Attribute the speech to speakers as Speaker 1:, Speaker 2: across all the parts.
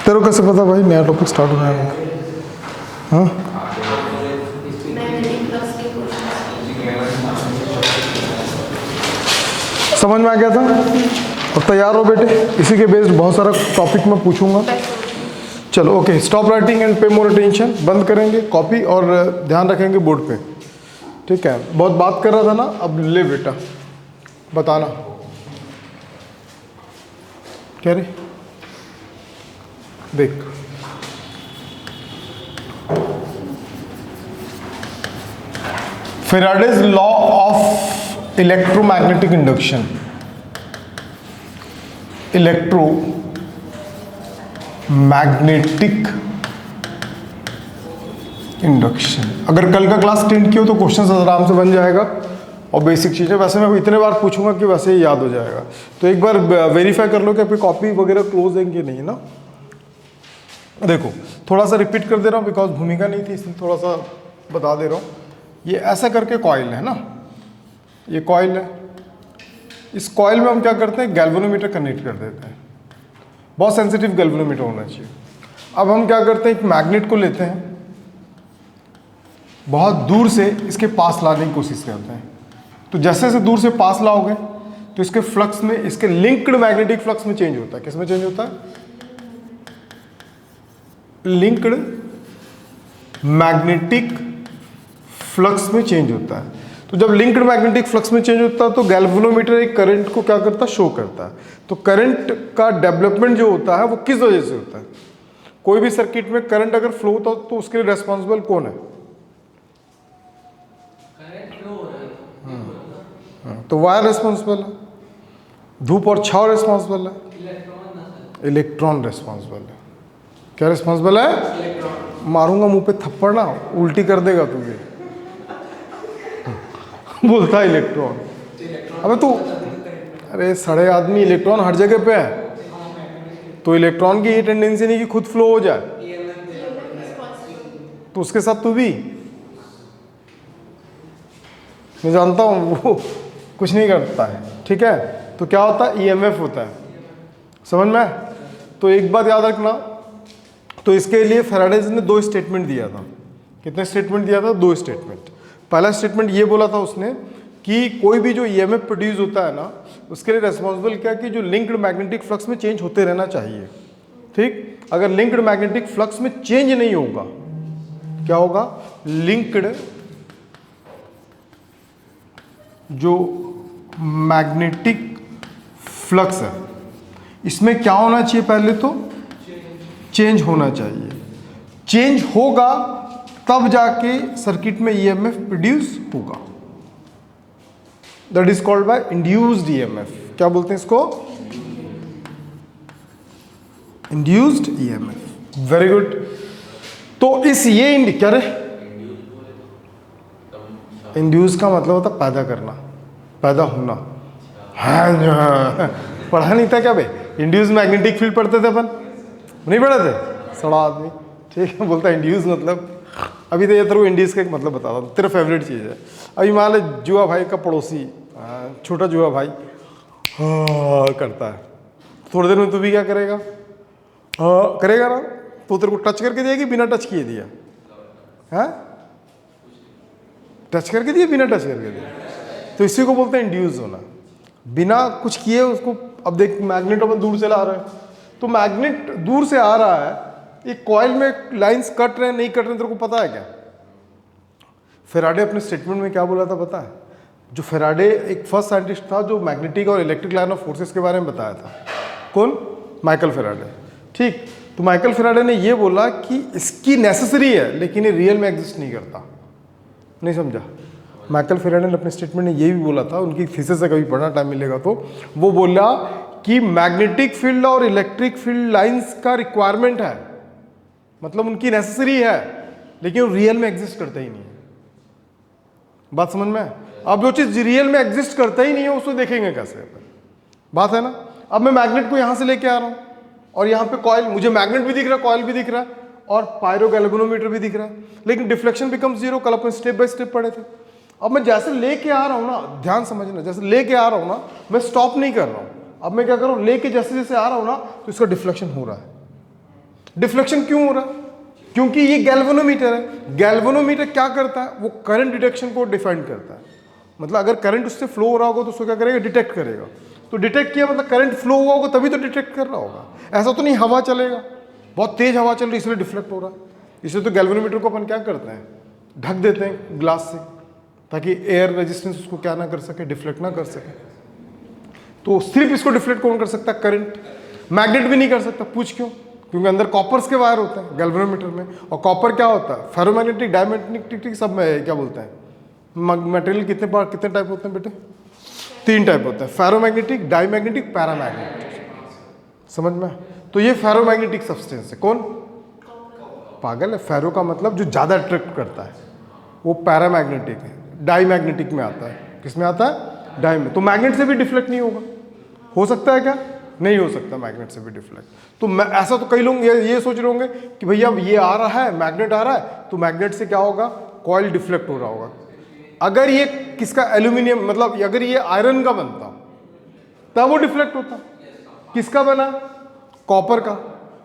Speaker 1: तेरे को कैसे पता भाई नया टॉपिक स्टार्ट होना है? हाँ समझ में आ गया था? और तैयार हो बेटे, इसी के बेस्ड बहुत सारा टॉपिक मैं पूछूंगा। चलो ओके, स्टॉप राइटिंग एंड पे मोर अटेंशन। बंद करेंगे कॉपी और ध्यान रखेंगे बोर्ड पे, ठीक है? बहुत बात कर रहा था ना, अब ले बेटा बताना। क्या रे देख, Faraday's law of electromagnetic induction, electromagnetic induction. अगर कल का क्लास 10 की हो तो क्वेश्चन आराम से बन जाएगा और बेसिक चीज़ें वैसे मैं इतने बार पूछूंगा कि वैसे ही याद हो जाएगा। तो एक बार वेरीफाई कर लो कि आपकी कॉपी वगैरह क्लोज है कि नहीं ना। देखो थोड़ा सा रिपीट कर दे रहा हूँ बिकॉज भूमिका नहीं थी, इसलिए थोड़ा सा बता दे रहा हूँ। ये ऐसा करके कॉइल है ना, ये कॉइल है। इस कॉइल में हम क्या करते हैं, गैल्वेनोमीटर कनेक्ट कर देते हैं। बहुत सेंसिटिव गैल्वेनोमीटर होना चाहिए। अब हम क्या करते हैं, एक मैग्नेट को लेते हैं, बहुत दूर से इसके पास लाने की कोशिश करते हैं। तो जैसे जैसे दूर से पास लाओगे तो इसके फ्लक्स में, इसके लिंक्ड मैग्नेटिक फ्लक्स में चेंज होता है। किस में चेंज होता है? लिंक्ड मैग्नेटिक फ्लक्स में चेंज होता है। तो जब लिंक्ड मैग्नेटिक फ्लक्स में चेंज होता है तो गैल्वेनोमीटर एक करंट को क्या करता है, शो करता है। तो करंट का डेवलपमेंट जो होता है वो किस वजह से होता है? कोई भी सर्किट में करंट अगर फ्लो होता तो उसके लिए रेस्पॉन्सिबल कौन है? तो वायर रेस्पॉन्सिबल है, धूप और छाव रेस्पॉन्सिबल है, इलेक्ट्रॉन रेस्पॉन्सिबल है। क्या रेस्पॉन्सिबल है? मारूंगा मुंह पे थप्पड़ ना, उल्टी कर देगा तुझे। बोलता है इलेक्ट्रॉन। अबे तू, अरे सड़े आदमी, इलेक्ट्रॉन हर जगह पे है। तो इलेक्ट्रॉन की ये टेंडेंसी नहीं कि खुद फ्लो हो जाए, तो उसके साथ तू भी, मैं जानता हूं वो कुछ नहीं करता है, ठीक है? तो क्या होता है, ईएमएफ होता है। समझ में? तो एक बात याद रखना, तो इसके लिए फैराडेज ने 2 स्टेटमेंट दिया था। कितने स्टेटमेंट दिया था? 2 स्टेटमेंट। पहला स्टेटमेंट ये बोला था उसने कि कोई भी जो ईएमएफ प्रोड्यूस होता है ना, उसके लिए रेस्पॉन्सिबल क्या, कि जो लिंक्ड मैग्नेटिक फ्लक्स में चेंज होते रहना चाहिए, ठीक? अगर लिंक्ड मैग्नेटिक फ्लक्स में चेंज नहीं होगा, क्या होगा? लिंक्ड जो मैग्नेटिक फ्लक्स है इसमें क्या होना चाहिए? पहले तो चेंज होना चाहिए। चेंज होगा तब जाके सर्किट में ईएमएफ प्रोड्यूस होगा। That is called bye induced EMF. क्या बोलते हैं इसको? Induced EMF. Very good. तो इस ये क्या रे, इंड्यूस का मतलब होता पैदा करना, पैदा होना। हाँ, पढ़ा नहीं था क्या बे? इंड्यूस मैग्नेटिक फील्ड पढ़ते थे अपन, नहीं पढ़े थे? सड़ा आदमी, ठीक है? बोलता इंड्यूस मतलब, अभी तो ये तेरे को इंड्यूस का एक मतलब बता रहा, तेरा फेवरेट चीज़ है। अभी मान ले जुआ भाई का पड़ोसी, छोटा जुआ भाई करता है, थोड़ी देर में तू भी क्या करेगा? करेगा ना? तो तेरे को टच करके दिया कि बिना टच किए दिया? हाँ, टच करके दिया, बिना टच करके दिया। तो इसी को बोलते हैं इंड्यूस होना, बिना कुछ किए उसको। अब देख, मैग्नेट अपन दूर से ला रहे हैं, तो मैग्नेट दूर से आ रहा है, एक कॉइल में लाइंस कट रहे हैं नहीं कट रहे, तेरे को पता है क्या? फेराडे अपने स्टेटमेंट में क्या बोला था पता है? जो फेराडे एक फर्स्ट साइंटिस्ट था जो मैग्नेटिक और इलेक्ट्रिक लाइन ऑफ फोर्सेस के बारे में बताया था। कौन? माइकल फेराडे, ठीक? तो माइकल फेराडे ने ये बोला कि इसकी नेसेसरी है लेकिन ये रियल में एग्जिस्ट नहीं करता। नहीं समझा? माइकल फेराडे ने अपने स्टेटमेंट में ये भी बोला था, उनकी थीसिस से कभी पढ़ना टाइम मिलेगा तो, वो बोला कि मैग्नेटिक फील्ड और इलेक्ट्रिक फील्ड लाइंस का रिक्वायरमेंट है, मतलब उनकी नेसेसरी है, लेकिन वो रियल में एग्जिस्ट करता ही नहीं है। बात समझ में? अब जो चीज रियल में एग्जिस्ट करता ही नहीं है उसको देखेंगे कैसे? बात है ना? अब मैं मैग्नेट को यहां से लेके आ रहा हूं और यहां पे कॉइल, मुझे मैग्नेट भी दिख रहा है, कॉइल भी दिख रहा है और पायरो गैल्वेनोमीटर भी दिख रहा है, लेकिन डिफ्लेक्शन बिकम 0। कल अपन स्टेप बाय स्टेप पढ़े थे। अब मैं जैसे लेके आ रहा हूं ना, ध्यान समझना, जैसे लेके आ रहा हूं ना, मैं स्टॉप नहीं कर रहा हूं। अब मैं क्या कर रहा हूं, लेके जैसे जैसे आ रहा हूं ना, तो इसका डिफ्लेक्शन हो रहा है। डिफ्लेक्शन क्यों हो रहा है? क्योंकि ये गैल्वेनोमीटर है। गैल्वेनोमीटर क्या करता है? वो करंट डिटेक्शन को डिफाइन करता है। मतलब अगर करंट उससे फ्लो हो रहा होगा तो उसको क्या करेगा? डिटेक्ट करेगा। तो डिटेक्ट किया मतलब करंट फ्लो हुआ होगा तभी तो डिटेक्ट कर रहा होगा। ऐसा तो नहीं हवा चलेगा, बहुत तेज हवा चल रही इसलिए डिफ्लेक्ट हो रहा है। इसलिए तो गैल्वेनोमीटर को अपन क्या करते हैं? ढक देते हैं ग्लास से, ताकि एयर रेजिस्टेंस उसको क्या ना कर सके, डिफ्लेक्ट ना कर सके। तो सिर्फ इसको डिफ्लेक्ट कौन कर सकता है? करंट। मैग्नेट भी नहीं कर सकता। पूछ क्यों? क्योंकि अंदर कॉपर्स के वायर होते हैं गैल्वेनोमीटर में, और कॉपर क्या होता है? फेरोमैग्नेटिक, डायमैग्नेटिक, सब में क्या बोलते हैं? मटेरियल कितने टाइप होते हैं बेटे? 3 टाइप होते हैं, फेरोमैग्नेटिक, डायमैग्नेटिक, पैरामैग्नेटिक। समझ में? तो ये फेरोमैग्नेटिक सब्सटेंस है। कौन? पागल है? फेरो का मतलब जो ज्यादा अट्रैक्ट करता है, वो पैरामैग्नेटिक है। डायमैग्नेटिक में आता है। किस में आता है? डाई में। तो मैग्नेट से भी डिफ्लेक्ट नहीं होगा। हो सकता है क्या? नहीं हो सकता मैग्नेट से भी डिफ्लेक्ट। तो ऐसा तो कई लोग ये सोच रहे होंगे कि भैया ये आ रहा है, मैग्नेट आ रहा है, तो मैग्नेट से क्या होगा? कॉइल डिफ्लेक्ट हो रहा होगा। अगर ये किसका? एल्यूमिनियम, मतलब अगर ये आयरन का बनता तब वो डिफ्लेक्ट होता। किसका बना? कॉपर का।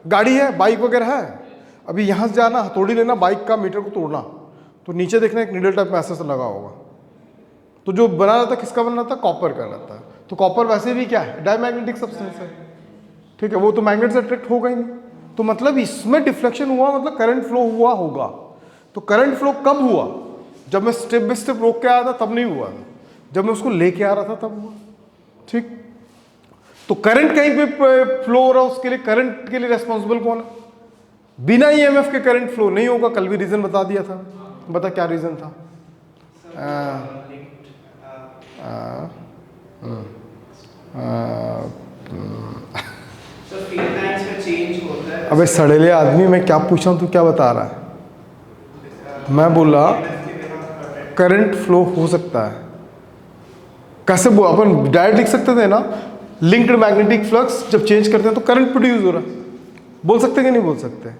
Speaker 1: गाड़ी है, बाइक वगैरह है, अभी यहां से जाना, हथौड़ी लेना, बाइक का मीटर को तोड़ना, तो नीचे देखना एक नीडल टाइप में ऐसा लगा होगा। तो जो बना रहता है किसका बना रहता है? कॉपर का रहता है। तो कॉपर वैसे भी क्या है? डायमैग्नेटिक सब्सटेंस है। ठीक है, वो तो मैग्नेट से अट्रैक्ट होगा ही नहीं। तो मतलब इसमें डिफ्लेक्शन हुआ मतलब करंट फ्लो हुआ होगा। तो करंट फ्लो कब हुआ? जब मैं स्टेप बाय स्टेप रोक के आया था तब नहीं हुआ था, जब मैं उसको लेके आ रहा था तब हुआ। ठीक, तो करंट कहीं पे फ्लो हो रहा है, उसके लिए करंट के लिए रेस्पॉन्सिबल कौन है? बिना ईएमएफ के करंट फ्लो नहीं होगा। कल भी रीजन बता दिया था। बता क्या रीजन था? अबे सड़ेले आदमी, मैं क्या पूछा हूं, तू क्या बता रहा है? मैं बोला करंट फ्लो हो सकता है। कैसे? अपन डायरेक्ट लिख सकते थे ना, लिंक्ड मैग्नेटिक फ्लक्स जब चेंज करते हैं तो करंट प्रोड्यूस हो रहा है। बोल सकते कि नहीं बोल सकते?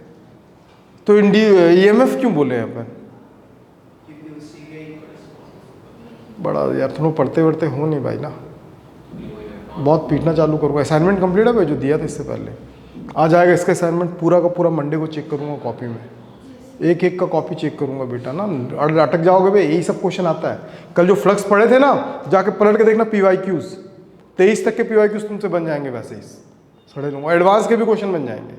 Speaker 1: तो ईएमएफ क्यों बोले हैं अपन? बड़ा यार, तुम पढ़ते वढ़ते हो नहीं भाई ना, बहुत पीटना चालू करूँगा। असाइनमेंट कंप्लीट है भाई, जो दिया था इससे पहले आ जाएगा। इसका असाइनमेंट पूरा का पूरा मंडे को चेक करूँगा कॉपी में, एक एक का कॉपी चेक करूँगा बेटा ना, और अटक जाओगे भाई। यही सब क्वेश्चन आता है। कल जो फ्लक्स पढ़े थे ना, जाके पलट के देखना PYQs, 23 तक के PYQs तुमसे बन जाएंगे वैसे ही सड़े लूँगा। एडवांस के भी क्वेश्चन बन जाएंगे।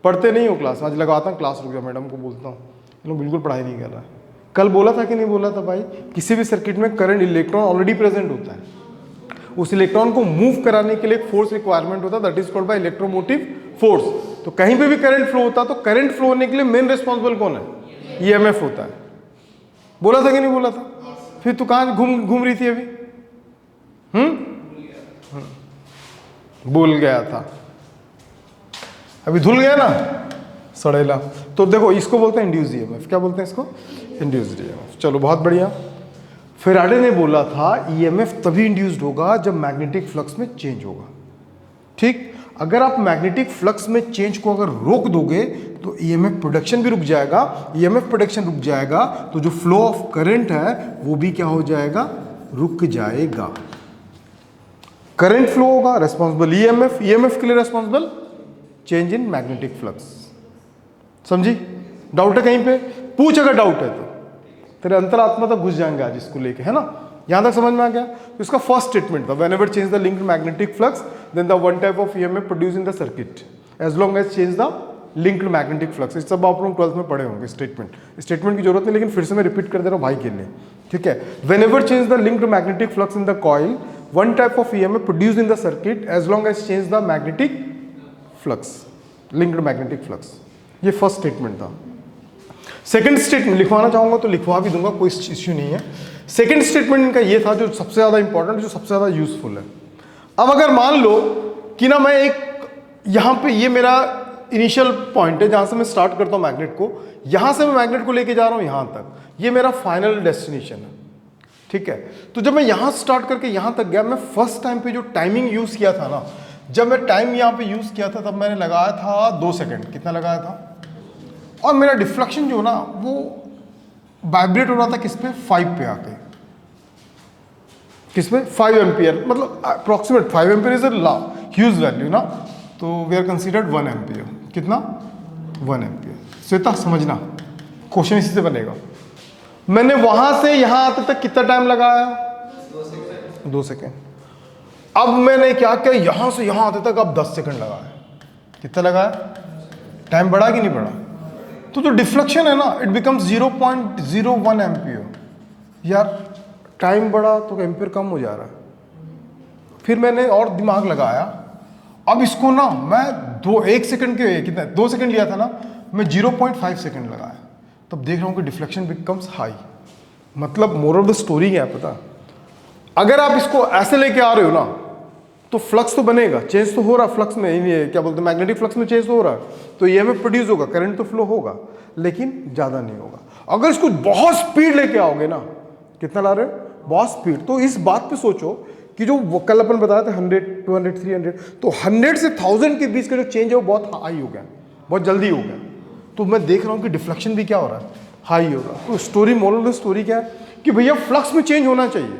Speaker 1: पढ़ते नहीं हो क्लास, आज लगाता हूँ क्लास, रुक जाओ, मैडम को बोलता हूँ, लोग बिल्कुल पढ़ाई नहीं कर रहा है। कल बोला था कि नहीं बोला था भाई? किसी भी सर्किट में करंट, इलेक्ट्रॉन ऑलरेडी प्रेजेंट होता है, उस इलेक्ट्रॉन को मूव कराने के लिए एक फोर्स रिक्वायरमेंट होता है, that is called bye electromotive force. तो कहीं पे भी करंट फ्लो होता है तो करंट फ्लो होने के लिए मेन रिस्पॉन्सिबल कौन है? ईएमएफ होता है। बोला था कि नहीं बोला था? फिर तू कहां घूम रही थी अभी? भूल गया था, अभी धुल गया ना सड़ेला। तो देखो, इसको बोलते हैं इंड्यूस्ड ईएमएफ। क्या बोलते हैं इसको? Induced EMF. चलो बहुत बढ़िया। फेराडे ने बोला था ईएमएफ तभी इंड्यूस्ड होगा जब मैग्नेटिक फ्लक्स में चेंज होगा। ठीक, अगर आप मैग्नेटिक फ्लक्स में चेंज को अगर रोक दोगे तो ईएमएफ प्रोडक्शन भी रुक जाएगा। ईएमएफ प्रोडक्शन रुक जाएगा तो जो फ्लो ऑफ करंट है वो भी क्या हो जाएगा? रुक जाएगा। करंट फ्लो होगा, रेस्पॉन्सिबल ईएमएफ, ईएमएफ के लिए responsible change in magnetic flux. समझी? डाउट है कहीं पे? पूछ अगर डाउट है तो, तेरे अंतरात्मा तक घुस जाएंगे आज इसको लेके, है ना? यहां तक समझ में आ गया? तो इसका फर्स्ट स्टेटमेंट था, whenever change the linked magnetic flux then the one type of EMF produce in the circuit as long as change the linked magnetic flux. इस सब आप लोग 12th में पढ़े होंगे। स्टेटमेंट की जरूरत नहीं, लेकिन फिर से मैं रिपीट कर दे रहा हूं भाई के लिए। ठीक है, whenever change the linked magnetic flux in the coil one type of EMF produce in the circuit as long as change the magnetic flux, linked magnetic flux. ये फर्स्ट स्टेटमेंट था। सेकंड स्टेटमेंट लिखवाना चाहूंगा तो लिखवा भी दूंगा, कोई issue नहीं है। सेकंड स्टेटमेंट इनका ये था जो सबसे ज्यादा इंपॉर्टेंट, जो सबसे ज्यादा यूजफुल है। अब अगर मान लो कि ना मैं एक यहां पे, ये मेरा इनिशियल पॉइंट है जहां से मैं स्टार्ट करता हूं मैग्नेट को, यहां से मैं मैग्नेट को लेके जा रहा हूं यहां तक, ये मेरा फाइनल डेस्टिनेशन है। ठीक है, तो जब मैं यहां स्टार्ट करके यहां तक गया, मैं फर्स्ट टाइम पे जो टाइमिंग यूज किया था ना, जब मैं टाइम यहां पे यूज किया था तब मैंने लगाया था 2 सेकंड। कितना लगाया था? और मेरा डिफ्लेक्शन जो ना वो वाइब्रेट हो रहा था किस पे? 5 पे आके। किस पे? 5 एम्पियर, मतलब approximate 5 ampere is a huge value ना, तो वी आर कंसीडर्ड 1 एम्पियर। कितना? 1 एम्पियर। श्वेता समझना, क्वेश्चन इसी से बनेगा। मैंने वहां से यहां आते तक कितना टाइम लगाया? 2 सेकेंड। अब मैंने क्या किया, यहां से यहां आते तक अब 10 सेकेंड लगाया। कितना लगाया? टाइम बढ़ा कि नहीं बढ़ा? तो जो डिफ्लेक्शन है ना, इट बिकम्स 0.01 एम्पियर। यार टाइम बढ़ा तो एम्पियर कम हो जा रहा है। फिर मैंने और दिमाग लगाया, अब इसको ना मैं 1 सेकंड के कितना 2 सेकंड लिया था ना, मैं 0.5 सेकंड लगाया। तब देख रहा हूं कि डिफ्लेक्शन बिकम्स हाई। मतलब मोरल ऑफ द स्टोरी क्या है पता? अगर आप इसको ऐसे लेके आ रहे हो ना, तो फ्लक्स तो बनेगा, चेंज तो हो रहा फ्लक्स में, क्या बोलते हैं, मैग्नेटिक फ्लक्स में चेंज तो हो रहा है, तो ईएमएफ प्रोड्यूस होगा, करंट तो फ्लो होगा, लेकिन ज़्यादा नहीं होगा। अगर इसको बहुत स्पीड लेके आओगे ना, कितना ला रहे हो? बहुत स्पीड। तो इस बात पे सोचो कि जो कल अपन बताया था 100, 200, 300, तो 100 से 1000 के बीच का जो चेंज है वो बहुत हाई हो गया, बहुत जल्दी हो गया। तो मैं देख रहा हूँ कि डिफ्लेक्शन भी क्या हो रहा है? हाई हो रहा है। तो story, moral of the story क्या है कि भैया फ्लक्स में चेंज होना चाहिए।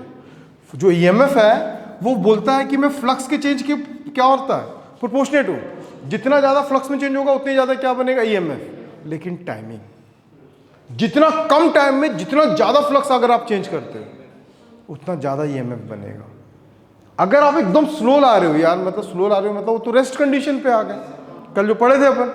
Speaker 1: जो ईएमएफ है वो बोलता है कि मैं फ्लक्स के चेंज के क्या होता है? प्रोपोर्शनेट हूँ। जितना ज़्यादा फ्लक्स में चेंज होगा उतनी ज़्यादा क्या बनेगा? ईएमएफ। लेकिन टाइमिंग, जितना कम टाइम में जितना ज़्यादा फ्लक्स अगर आप चेंज करते हो उतना ज़्यादा ईएमएफ बनेगा। अगर आप एकदम स्लो ला रहे हो यार, मतलब स्लो ला रहे हो मतलब वो तो रेस्ट कंडीशन पे आ गए। कल जो पढ़े थे अपन,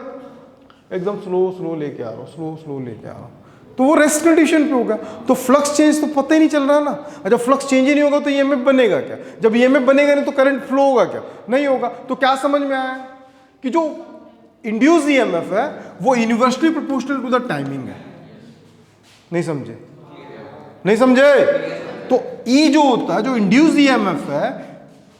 Speaker 1: एकदम स्लो लेके आ रहा हूँ, स्लो लेके आ रहा हूँ, तो वो रेस्ट कंडीशन पे होगा। तो फ्लक्स चेंज तो पता ही नहीं चल रहा है ना। जब फ्लक्स चेंज ही नहीं होगा तो ईएमएफ बनेगा क्या? जब ईएमएफ बनेगा नहीं तो करंट फ्लो होगा क्या? नहीं होगा। तो क्या समझ में आया कि जो इंड्यूस ईएमएफ है वो inversely proportional to the timing है। नहीं समझे? नहीं समझे? तो ई जो होता है, जो इंड्यूस ईएमएफ है,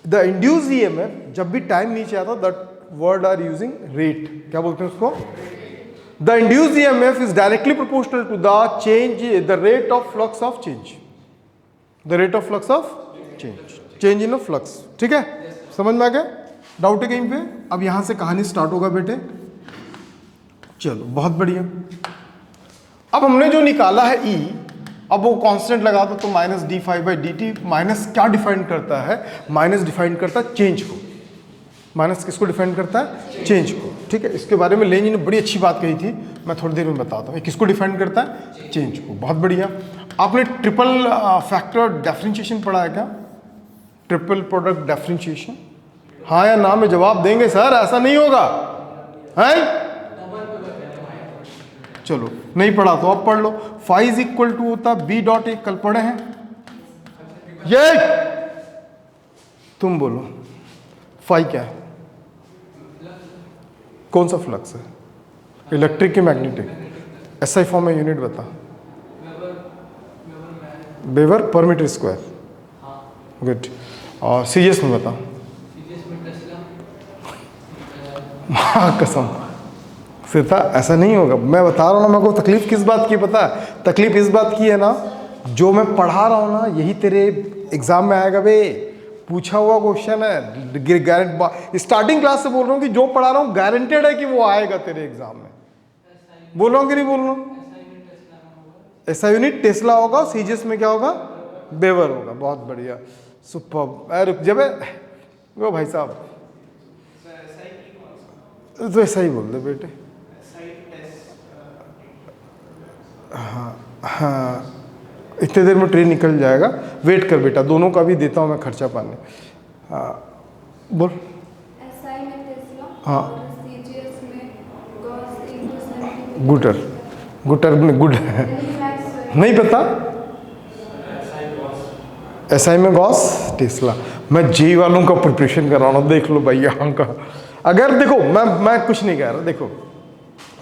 Speaker 1: द इंड्यूस ईएमएफ, जब भी टाइम नीचे आता that word are using rate, क्या बोलते हैं उसको? The induced EMF is directly proportional to the change, the rate of flux of change. The rate of flux of change. Change in a flux. ठीक है? समझ में आ गया? डाउट है कहीं पे? अब यहां से कहानी स्टार्ट होगा बेटे। चलो बहुत बढ़िया। अब हमने जो निकाला है E, अब वो कांस्टेंट लगा दो तो माइनस d∅/dt। माइनस क्या डिफाइन करता है? माइनस डिफाइन करता है चेंज को। माइनस किसको डिफाइन करता है? चेंज को। ठीक है, इसके बारे में लेन जी ने बड़ी अच्छी बात कही थी, मैं थोड़ी देर में बताता हूँ। किसको डिफाइन करता है? चेंज को। बहुत बढ़िया। आपने ट्रिपल फैक्टर डिफरेंशिएशन पढ़ा है क्या? ट्रिपल प्रोडक्ट डिफरेंशिएशन, हाँ या ना में जवाब देंगे सर, ऐसा नहीं होगा है? चलो नहीं पढ़ा तो अब पढ़ लो। फाई इज इक्वल टू होता बी डॉट ए, कल पढ़े हैं ये? तुम बोलो फाई क्या है? कौन सा फ्लक्स है? इलेक्ट्रिक की मैग्नेटिक? एसआई फॉर्म में यूनिट बता। Weber per metre square. Good. और सीजीएस में बता। माँ कसम सीता ऐसा नहीं होगा। मैं बता रहा हूँ ना, मेरे को तकलीफ किस बात की पता है? तकलीफ इस बात की है ना, जो मैं पढ़ा रहा हूँ ना यही तेरे एग्जाम में आएगा बे। पूछा हुआ क्वेश्चन है, स्टार्टिंग क्लास से बोल रहा हूँ कि जो पढ़ा रहा हूँ गारंटेड है कि वो आएगा तेरे एग्जाम में। बोल रहा हूँ कि नहीं बोल रहा हूँ? ऐसा यूनिट टेस्ला होगा, सीजीएस में क्या होगा? वेबर होगा। बहुत बढ़िया, सुपर। रुक जब वो भाई साहब तो ऐसा ही बोल दे बेटे। हाँ हाँ, इतने देर में ट्रेन निकल जाएगा, वेट कर बेटा, दोनों का भी देता हूँ मैं खर्चा पानी। हाँ बोल। हाँ गुटर में गुड है, नहीं पता? एसआई में गॉस टेस्ला। मैं जे वालों का प्रिपरेशन कर रहा हूँ, देख लो भाई यहाँ का। अगर देखो मैं कुछ नहीं कह रहा, देखो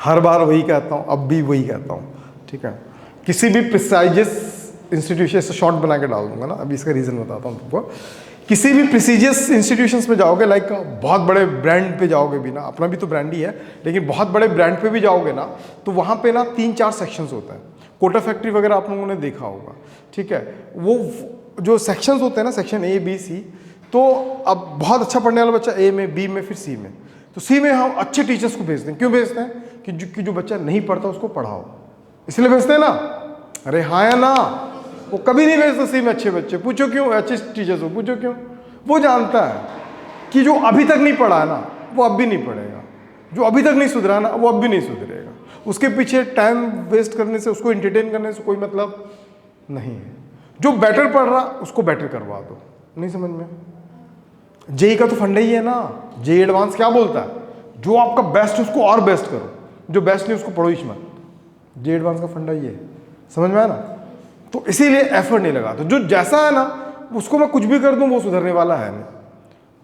Speaker 1: हर बार वही कहता हूँ, अब भी वही कहता हूँ, ठीक है? किसी भी प्रिसाइजियस इंस्टीट्यूशन से शॉर्ट बना के डाल दूंगा ना, अभी इसका रीज़न बताता हूँ तुमको। किसी भी प्रेस्टिजियस इंस्टीट्यूशंस में जाओगे, लाइक बहुत बड़े ब्रांड पे जाओगे भी ना, अपना भी तो ब्रांड ही है, लेकिन बहुत बड़े ब्रांड पे भी जाओगे ना, तो वहाँ पे ना 3-4 सेक्शंस होते हैं। कोटा फैक्ट्री वगैरह आप लोगों ने देखा होगा, ठीक है? वो जो सेक्शंस होते हैं ना, सेक्शन ए बी सी, तो अब बहुत अच्छा पढ़ने वाला बच्चा ए में, बी में, फिर सी में, तो सी में हम अच्छे टीचर्स को भेजते हैं। क्यों भेजते हैं? कि जो बच्चा नहीं पढ़ता उसको पढ़ाओ, इसलिए भेजते हैं ना। अरे हाँ या ना? वो कभी नहीं भेजते सी में अच्छे बच्चे। पूछो क्यों? अच्छे टीचर्स को पूछो क्यों? वो जानता है कि जो अभी तक नहीं पढ़ा है ना वो अब भी नहीं पढ़ेगा, जो अभी तक नहीं सुधरा ना, वो अब भी नहीं सुधरेगा। उसके पीछे टाइम वेस्ट करने से, उसको एंटरटेन करने से कोई मतलब नहीं है। जो बेटर पढ़ रहा उसको बेटर करवा दो। नहीं समझ में? जेई का तो फंडा ही है ना। जेई एडवांस क्या बोलता है? जो आपका बेस्ट है उसको और बेस्ट करो, जो बेस्ट नहीं उसको पढ़ो ही मत। जेई एडवांस का फंडा ही है। समझ में आया ना? तो इसीलिए एफर्ट नहीं लगा। तो जो जैसा है ना उसको मैं कुछ भी कर दूं वो सुधरने वाला है नहीं।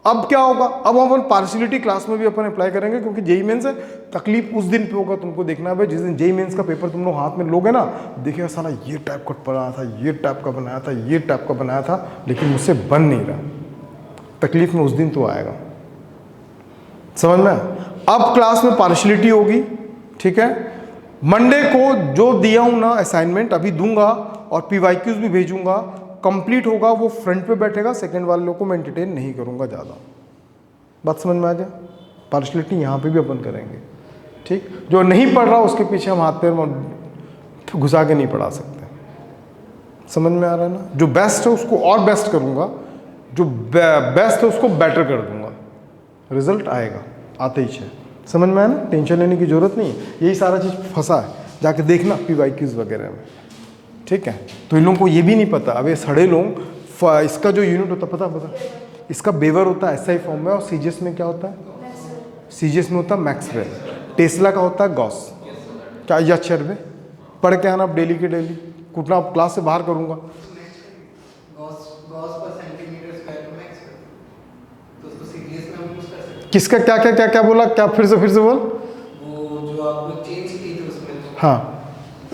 Speaker 1: अब क्या होगा? अब हम पार्शियलिटी क्लास में भी अपन अप्लाई करेंगे, क्योंकि जेई मेंस है। तकलीफ उस दिन पे होगा, तुमको देखना है भाई जिस दिन जेई मेंस का पेपर तुम लोग हाथ में लोगे ना, देखिएगा साला ये टाइप का बनाया था, ये टाइप का बनाया था, ये टाइप का बनाया था, लेकिन मुझसे बन नहीं रहा। तकलीफ में उस दिन तो आएगा। समझ में? अब क्लास में पार्शियलिटी होगी, ठीक है। मंडे को जो दिया हूं ना असाइनमेंट अभी दूंगा, और पीवाईक्यूज भी भेजूंगा। कंप्लीट होगा वो फ्रंट पे बैठेगा, सेकंड वाले लोग को मैं एंटरटेन नहीं करूंगा ज़्यादा। बात समझ में आ गया? पार्शियलिटी यहाँ पे भी अपन करेंगे, ठीक। जो नहीं पढ़ रहा उसके पीछे हम हाथ पैर घुसा के नहीं पढ़ा सकते। समझ में आ रहा है ना? जो बेस्ट है उसको और बेस्ट करूंगा, जो बेस्ट है उसको बेटर कर दूंगा, रिजल्ट आएगा, आते ही है। समझ में आया ना? टेंशन लेने की जरूरत नहीं है। यही सारा चीज़ फंसा है, जाके देखना पीवाईक्यूज वगैरह में, ठीक है। तो इन लोगों को ये भी नहीं पता। अब ये सड़े लोग, इसका जो यूनिट होता पता इसका बेवर होता है एसआई फॉर्म में, और सीजीएस में क्या होता है? सीजीएस में होता है मैक्सवेल। टेस्ला का होता है गॉस। क्या या चरबे पढ़ के आना आप डेली के डेली, कुटना आप क्लास से बाहर करूँगा। किसका क्या क्या क्या क्या बोला? क्या फिर से बोल।
Speaker 2: वो जो आप चेंज किए थे उसमें,
Speaker 1: हाँ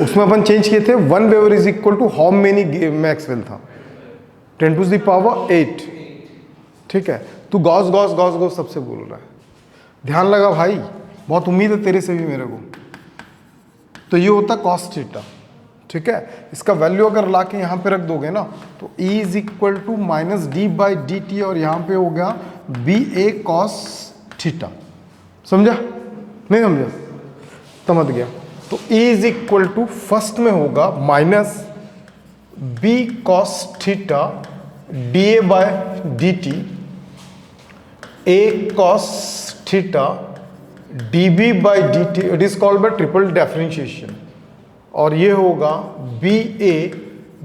Speaker 1: उसमें अपन चेंज किए थे। 1 weber is equal to how many maxwell था? 10 टू द पावर 8, ठीक है। तू गॉस गॉस गॉस गॉस सबसे बोल रहा है। ध्यान लगा भाई, बहुत उम्मीद है तेरे से भी मेरे को। तो ये होता कॉस थीटा, ठीक है। इसका वैल्यू अगर ला के यहाँ पे रख दोगे ना, तो E is equal to minus D by D T, और यहाँ पे हो गया बी ए कॉस थीटा। समझा? नहीं समझा? समझ गया। तो E is equal to first में होगा minus B cos theta D A by D T, A cos theta D B by D T. It is called by triple differentiation. और ये होगा B A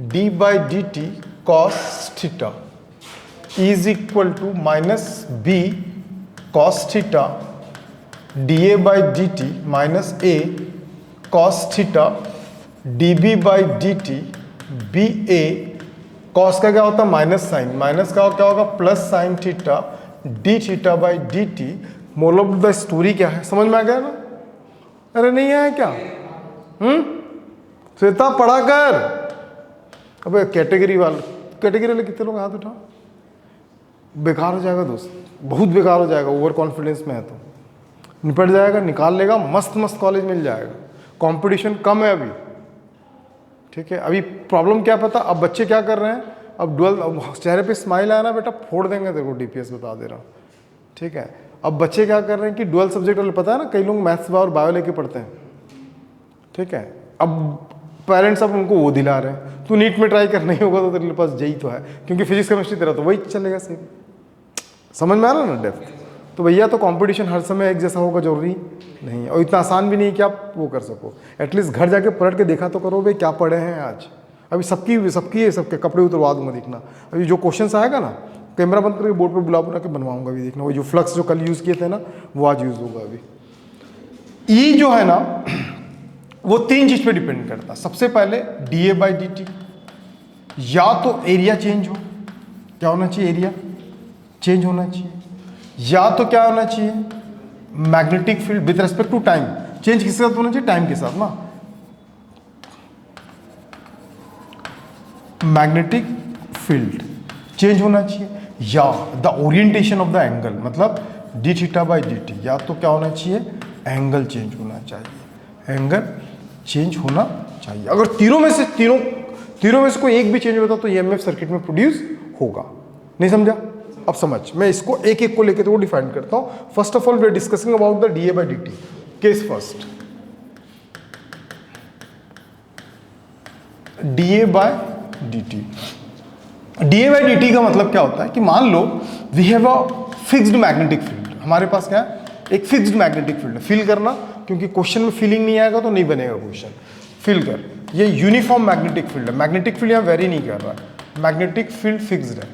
Speaker 1: D by D T cos theta is equal to minus B cos theta D A by D T minus A cos theta D B by D T, B A cos का क्या होता है? Minus sign, minus का क्या होगा? Plus sine theta D theta by D T. Moral of the story क्या है? समझ में आ गया ना? अरे नहीं आया क्या? श्वेता पढ़ा कर। अबे कैटेगरी वाले कितने लोग हाथ उठा? बेकार हो जाएगा दोस्त, बहुत बेकार हो जाएगा। ओवर कॉन्फिडेंस में है तो निपट जाएगा, निकाल लेगा, मस्त मस्त कॉलेज मिल जाएगा। कंपटीशन कम है अभी, ठीक है। अभी प्रॉब्लम क्या पता? अब बच्चे क्या कर रहे हैं? अब चेहरे पे स्माइल आया ना बेटा, फोड़ देंगे तेरे को, डीपीएस बता दे रहा हूँ, ठीक है। अब बच्चे क्या कर रहे हैं कि डुअल सब्जेक्ट वाले, पता है ना, कई लोग मैथ्स और बायो लेके पढ़ते हैं, ठीक है। अब पेरेंट्स अब उनको वो दिला रहे हैं, तू नीट में ट्राई कर, नहीं होगा तो तेरे पास जेई तो है, क्योंकि फिजिक्स केमिस्ट्री तेरा तो वही चलेगा सेम। समझ में आ रहा ना डेप्थ? तो भैया तो कंपटीशन हर समय एक जैसा होगा जरूरी नहीं है, और इतना आसान भी नहीं है कि आप वो कर सको। एटलीस्ट घर जाके पलट के देखा तो करो भाई क्या पढ़े हैं आज। अभी सबके कपड़े उतरवा दूंगा, देखना। अभी जो क्वेश्चंस आएगा ना, कैमरा बंद करके बोर्ड पे बुला के बनवाऊंगा, अभी देखना। वो जो फ्लक्स जो कल यूज़ किए थे ना, वो आज यूज़ होगा अभी। ई जो है ना, वो 3 चीज़ पे डिपेंड करता है। सबसे पहले D A by D t, या तो एरिया चेंज हो, क्या होना चाहिए? एरिया चेंज होना चाहिए। या तो क्या होना चाहिए? Magnetic field with respect to time. Change किसके साथ होना चाहिए? टाइम के साथ ना। मैग्नेटिक फील्ड चेंज होना चाहिए, या the orientation of the angle, मतलब d theta by D t. या तो क्या होना चाहिए? एंगल चेंज होना चाहिए, एंगल चेंज होना चाहिए। अगर तीनों में से कोई एक भी चेंज होता तो ईएमएफ सर्किट में प्रोड्यूस होगा। नहीं समझा? अब समझ, मैं इसको एक एक को लेके तो डिफाइन करता हूं। First of all we are discussing about the dA by dt case first. DA by dt, dA by dt का मतलब क्या होता है कि मान लो we have a fixed magnetic field. हमारे पास क्या है? एक फिक्स्ड मैग्नेटिक फील्ड है। फील करना, क्योंकि क्वेश्चन में फीलिंग नहीं आएगा तो नहीं बनेगा क्वेश्चन। फील कर, ये यूनिफॉर्म मैग्नेटिक फील्ड है। मैग्नेटिक फील्ड यहाँ वेरी नहीं कर रहा है, मैग्नेटिक फील्ड फिक्स्ड है,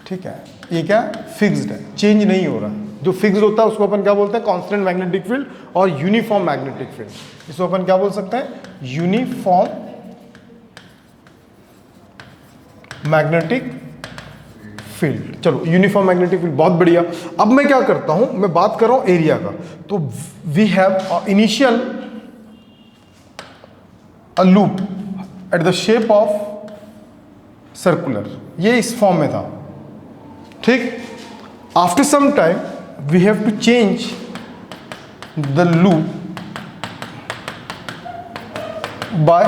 Speaker 1: ठीक है। ये क्या फिक्स्ड है, चेंज नहीं हो रहा। जो फिक्स्ड होता है उसको अपन क्या बोलते हैं, कांस्टेंट मैग्नेटिक फील्ड। और यूनिफॉर्म मैग्नेटिक फील्ड, इसको अपन क्या बोल सकते हैं, यूनिफॉर्म मैग्नेटिक फील्ड। चलो यूनिफॉर्म मैग्नेटिक फील्ड, बहुत बढ़िया। अब मैं क्या करता हूं, मैं बात कर रहा हूं एरिया का। तो we have initial a loop at the shape of circular, ये इस फॉर्म में था, ठीक। After some time we have to change the loop by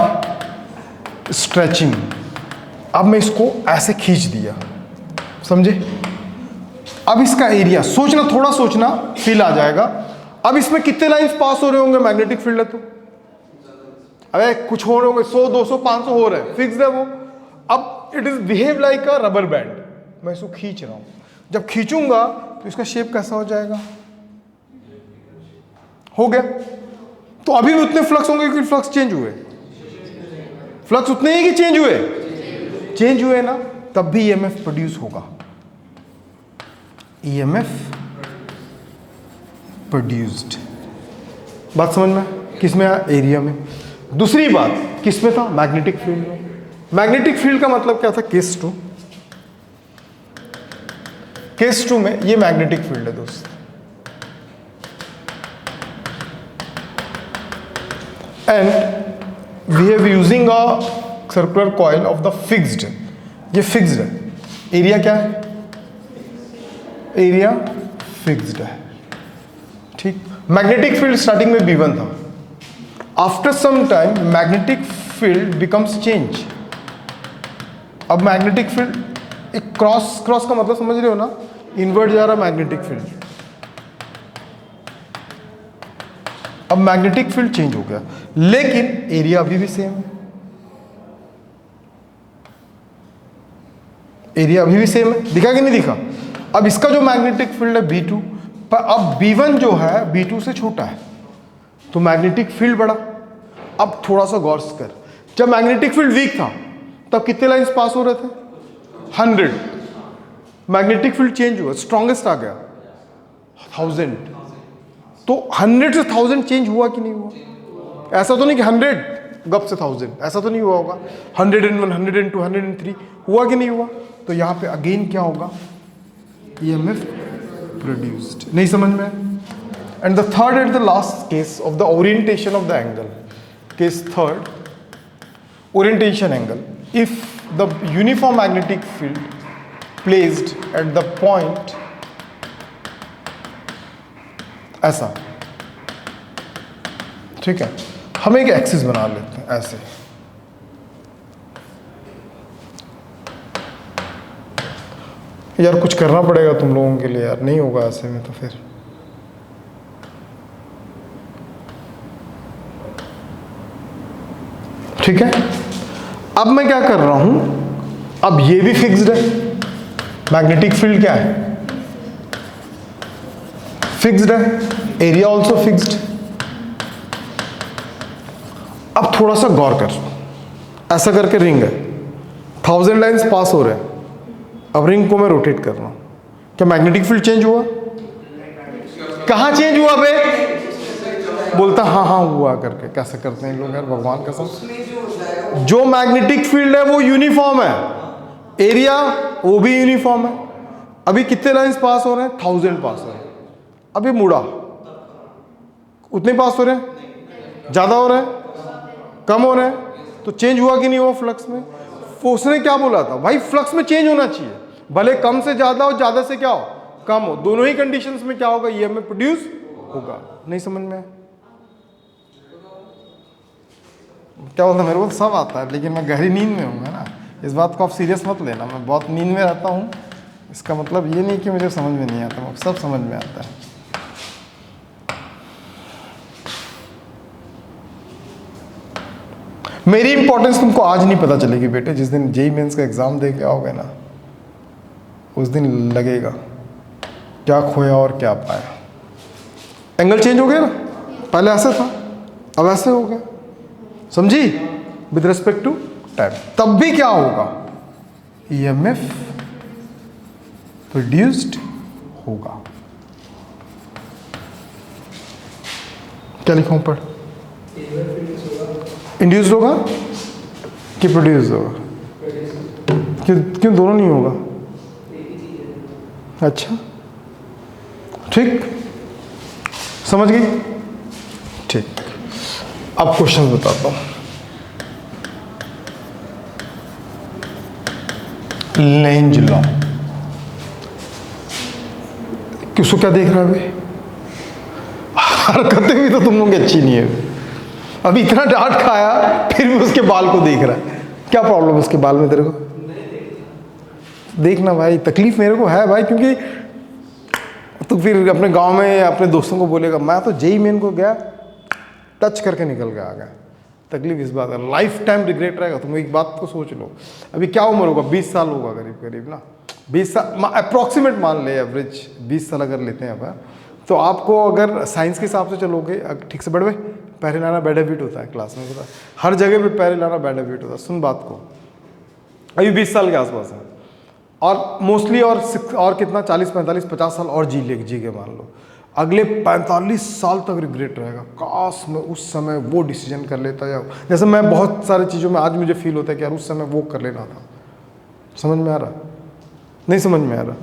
Speaker 1: stretching. अब मैं इसको ऐसे खींच दिया, समझे। अब इसका एरिया सोचना, थोड़ा सोचना, फील आ जाएगा। अब इसमें कितने लाइंस पास हो रहे होंगे, मैग्नेटिक फील्ड है तो अरे कुछ हो रहे होंगे, 100 200 500 हो रहे हैं, फिक्स्ड है वो। अब it is behave like a rubber band, मैं इसको खींच रहा हूं। जब खींचूंगा तो इसका शेप कैसा हो जाएगा, हो गया। तो अभी भी उतने फ्लक्स होंगे कि फ्लक्स चेंज हुए, फ्लक्स उतने ही कि चेंज हुए, चेंज हुए ना, तब भी ईएमएफ प्रोड्यूस होगा। ईएमएफ प्रोड्यूस्ड, बात समझ में, किस में, एरिया में। दूसरी बात किस में था, मैग्नेटिक फील्ड में। मैग्नेटिक फील्ड का मतलब क्या था, केस 2। केस 2 में ये मैग्नेटिक फील्ड है दोस्त, and we have using a circular coil of the fixed, ये फिक्स्ड है। एरिया क्या है, एरिया फिक्स्ड है, ठीक। मैग्नेटिक फील्ड स्टार्टिंग में B1 था। After some time magnetic field becomes change. अब मैग्नेटिक फील्ड एक क्रॉस, क्रॉस का मतलब समझ रहे हो ना, इनवर्ट जा रहा मैग्नेटिक फील्ड। अब मैग्नेटिक फील्ड चेंज हो गया, लेकिन एरिया अभी भी सेम है। एरिया अभी भी सेम है, दिखा कि नहीं दिखा। अब इसका जो मैग्नेटिक फील्ड है B2, पर अब B1 जो है B2 से छोटा है, तो मैग्नेटिक फील्ड बढ़ा। अब थोड़ा सा गौर कर, जब मैग्नेटिक फील्ड वीक था तब कितने लाइंस पास हो रहे थे, 100। मैग्नेटिक फील्ड चेंज हुआ, स्ट्रॉन्गेस्ट आ गया 1000। तो 100 से 1000 चेंज हुआ कि नहीं हुआ। ऐसा तो नहीं कि 100 गप से 1000, ऐसा तो नहीं हुआ होगा। 101 102 103 हुआ कि नहीं हुआ। तो यहाँ पे अगेन क्या होगा, ईएमएफ प्रोड्यूस्ड। नहीं समझ में। And the third and the last case of the orientation of the angle, case third, orientation angle. If the uniform magnetic field placed at the point ऐसा, ठीक है। हम एक एक्सिस बना लेते हैं ऐसे, यार कुछ करना पड़ेगा तुम लोगों के लिए यार, नहीं होगा ऐसे में तो फिर। ठीक है, अब मैं क्या कर रहा हूं, अब ये भी फिक्स्ड है, मैग्नेटिक फील्ड क्या है, फिक्स्ड है, एरिया ऑल्सो फिक्स्ड। अब थोड़ा सा गौर कर, ऐसा करके रिंग है, 1000 लाइंस पास हो रहे हैं। अब रिंग को मैं रोटेट कर रहा हूं, क्या मैग्नेटिक फील्ड चेंज हुआ, कहां चेंज हुआ बे, बोलता हाँ हाँ हुआ करके। कैसे करते हैं लोग यार, भगवान कसम। जो मैग्नेटिक फील्ड है वो यूनिफॉर्म है, एरिया वो भी यूनिफॉर्म है। अभी कितने लाइंस पास हो रहे हैं, 1000 पास हो रहे हैं। अभी मुड़ा, उतने पास हो रहे हैं, ज्यादा हो रहे हैं, कम हो रहे हैं, तो चेंज हुआ कि नहीं हुआ फ्लक्स में। उसने क्या बोला था भाई, फ्लक्स में चेंज होना चाहिए, भले कम से ज्यादा हो, ज्यादा से क्या हो, कम हो, दोनों ही कंडीशंस में क्या होगा, ईएमएफ प्रोड्यूस होगा। नहीं समझ में, क्या बोलता, मेरे को सब आता है, लेकिन मैं गहरी नींद में हूँ ना, इस बात को आप सीरियस मत लेना। मैं बहुत नींद में रहता हूँ, इसका मतलब ये नहीं कि मुझे समझ में नहीं आता, सब समझ में आता है। मेरी इंपॉर्टेंस तुमको आज नहीं पता चलेगी बेटे, जिस दिन जेईई मेंस का एग्जाम दे के आओगे ना, उस दिन लगेगा क्या खोया और क्या पाया। एंगल चेंज हो गया ना, पहले ऐसे था अब ऐसे हो गया, समझी, विद रिस्पेक्ट टू टाइम। तब भी क्या होगा, EMF प्रोड्यूस्ड होगा। क्या लिखा ऊपर, इंड्यूस्ड होगा कि प्रोड्यूस्ड होगा, क्यों दोनों नहीं होगा? अच्छा ठीक, समझ गई, ठीक। अब क्वेश्चन बताता हूं। लेंज लॉ, किसको क्या देख रहा है अभी? हरकतें भी तो तुम लोग की अच्छी नहीं है। अभी इतना डांट खाया फिर भी उसके बाल को देख रहा है, क्या प्रॉब्लम है उसके बाल में तेरे को? देखना भाई, तकलीफ मेरे को है भाई, क्योंकि तो फिर अपने गांव में अपने दोस्तों को बोलेगा मैं तो जेई मेन को गया, टच करके निकल के आ गया। तकलीफ इस बात है, लाइफ टाइम रिग्रेट रहेगा। तुम एक बात को सोच लो, अभी क्या उम्र होगा, 20 साल होगा करीब करीब ना, 20 साल अप्रॉक्सीमेट मान ले, एवरेज 20 साल अगर लेते हैं अब, तो आपको अगर साइंस के हिसाब से चलोगे, ठीक से बढ़वे, पैरे लाना बैड हैबिट होता है, क्लास में पता, हर जगह पे पैरे लाना बैड हैबिट होता है। सुन बात को, अभी 20 साल के आसपास है, और मोस्टली और कितना 40 45 50 साल और जी के मान लो, अगले 45 साल तक रिग्रेट रहेगा, काश मैं उस समय वो डिसीजन कर लेता, या जैसे मैं बहुत सारी चीज़ों में आज मुझे फील होता है कि यार उस समय वो कर लेना था। समझ में आ रहा, नहीं समझ में आ रहा?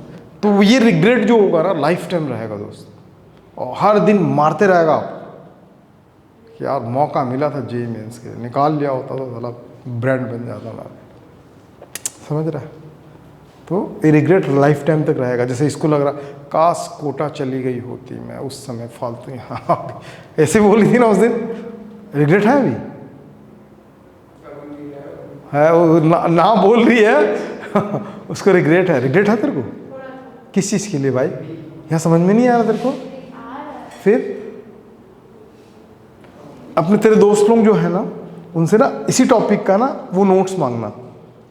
Speaker 1: तो ये रिग्रेट जो होगा ना लाइफ टाइम रहेगा दोस्त, और हर दिन मारते रहेगा आप कि यार मौका मिला था जेईई मेंस के, निकाल लिया होता तो साला ब्रांड बन जाता ना। समझ रहा है? तो ये रिग्रेट लाइफ टाइम तक रहेगा। जैसे इसको लग रहा काश कोटा चली गई होती मैं उस समय, फालतू यहाँ ऐसे बोली थी ना उस दिन, रिग्रेट है अभी है, वो ना बोल रही है उसको रिग्रेट है। रिग्रेट है तेरे को किस चीज़ के लिए भाई? यहाँ समझ में नहीं आ रहा तेरे को? फिर अपने तेरे दोस्त लोग जो है ना, उनसे ना इसी टॉपिक का ना वो नोट्स मांगना,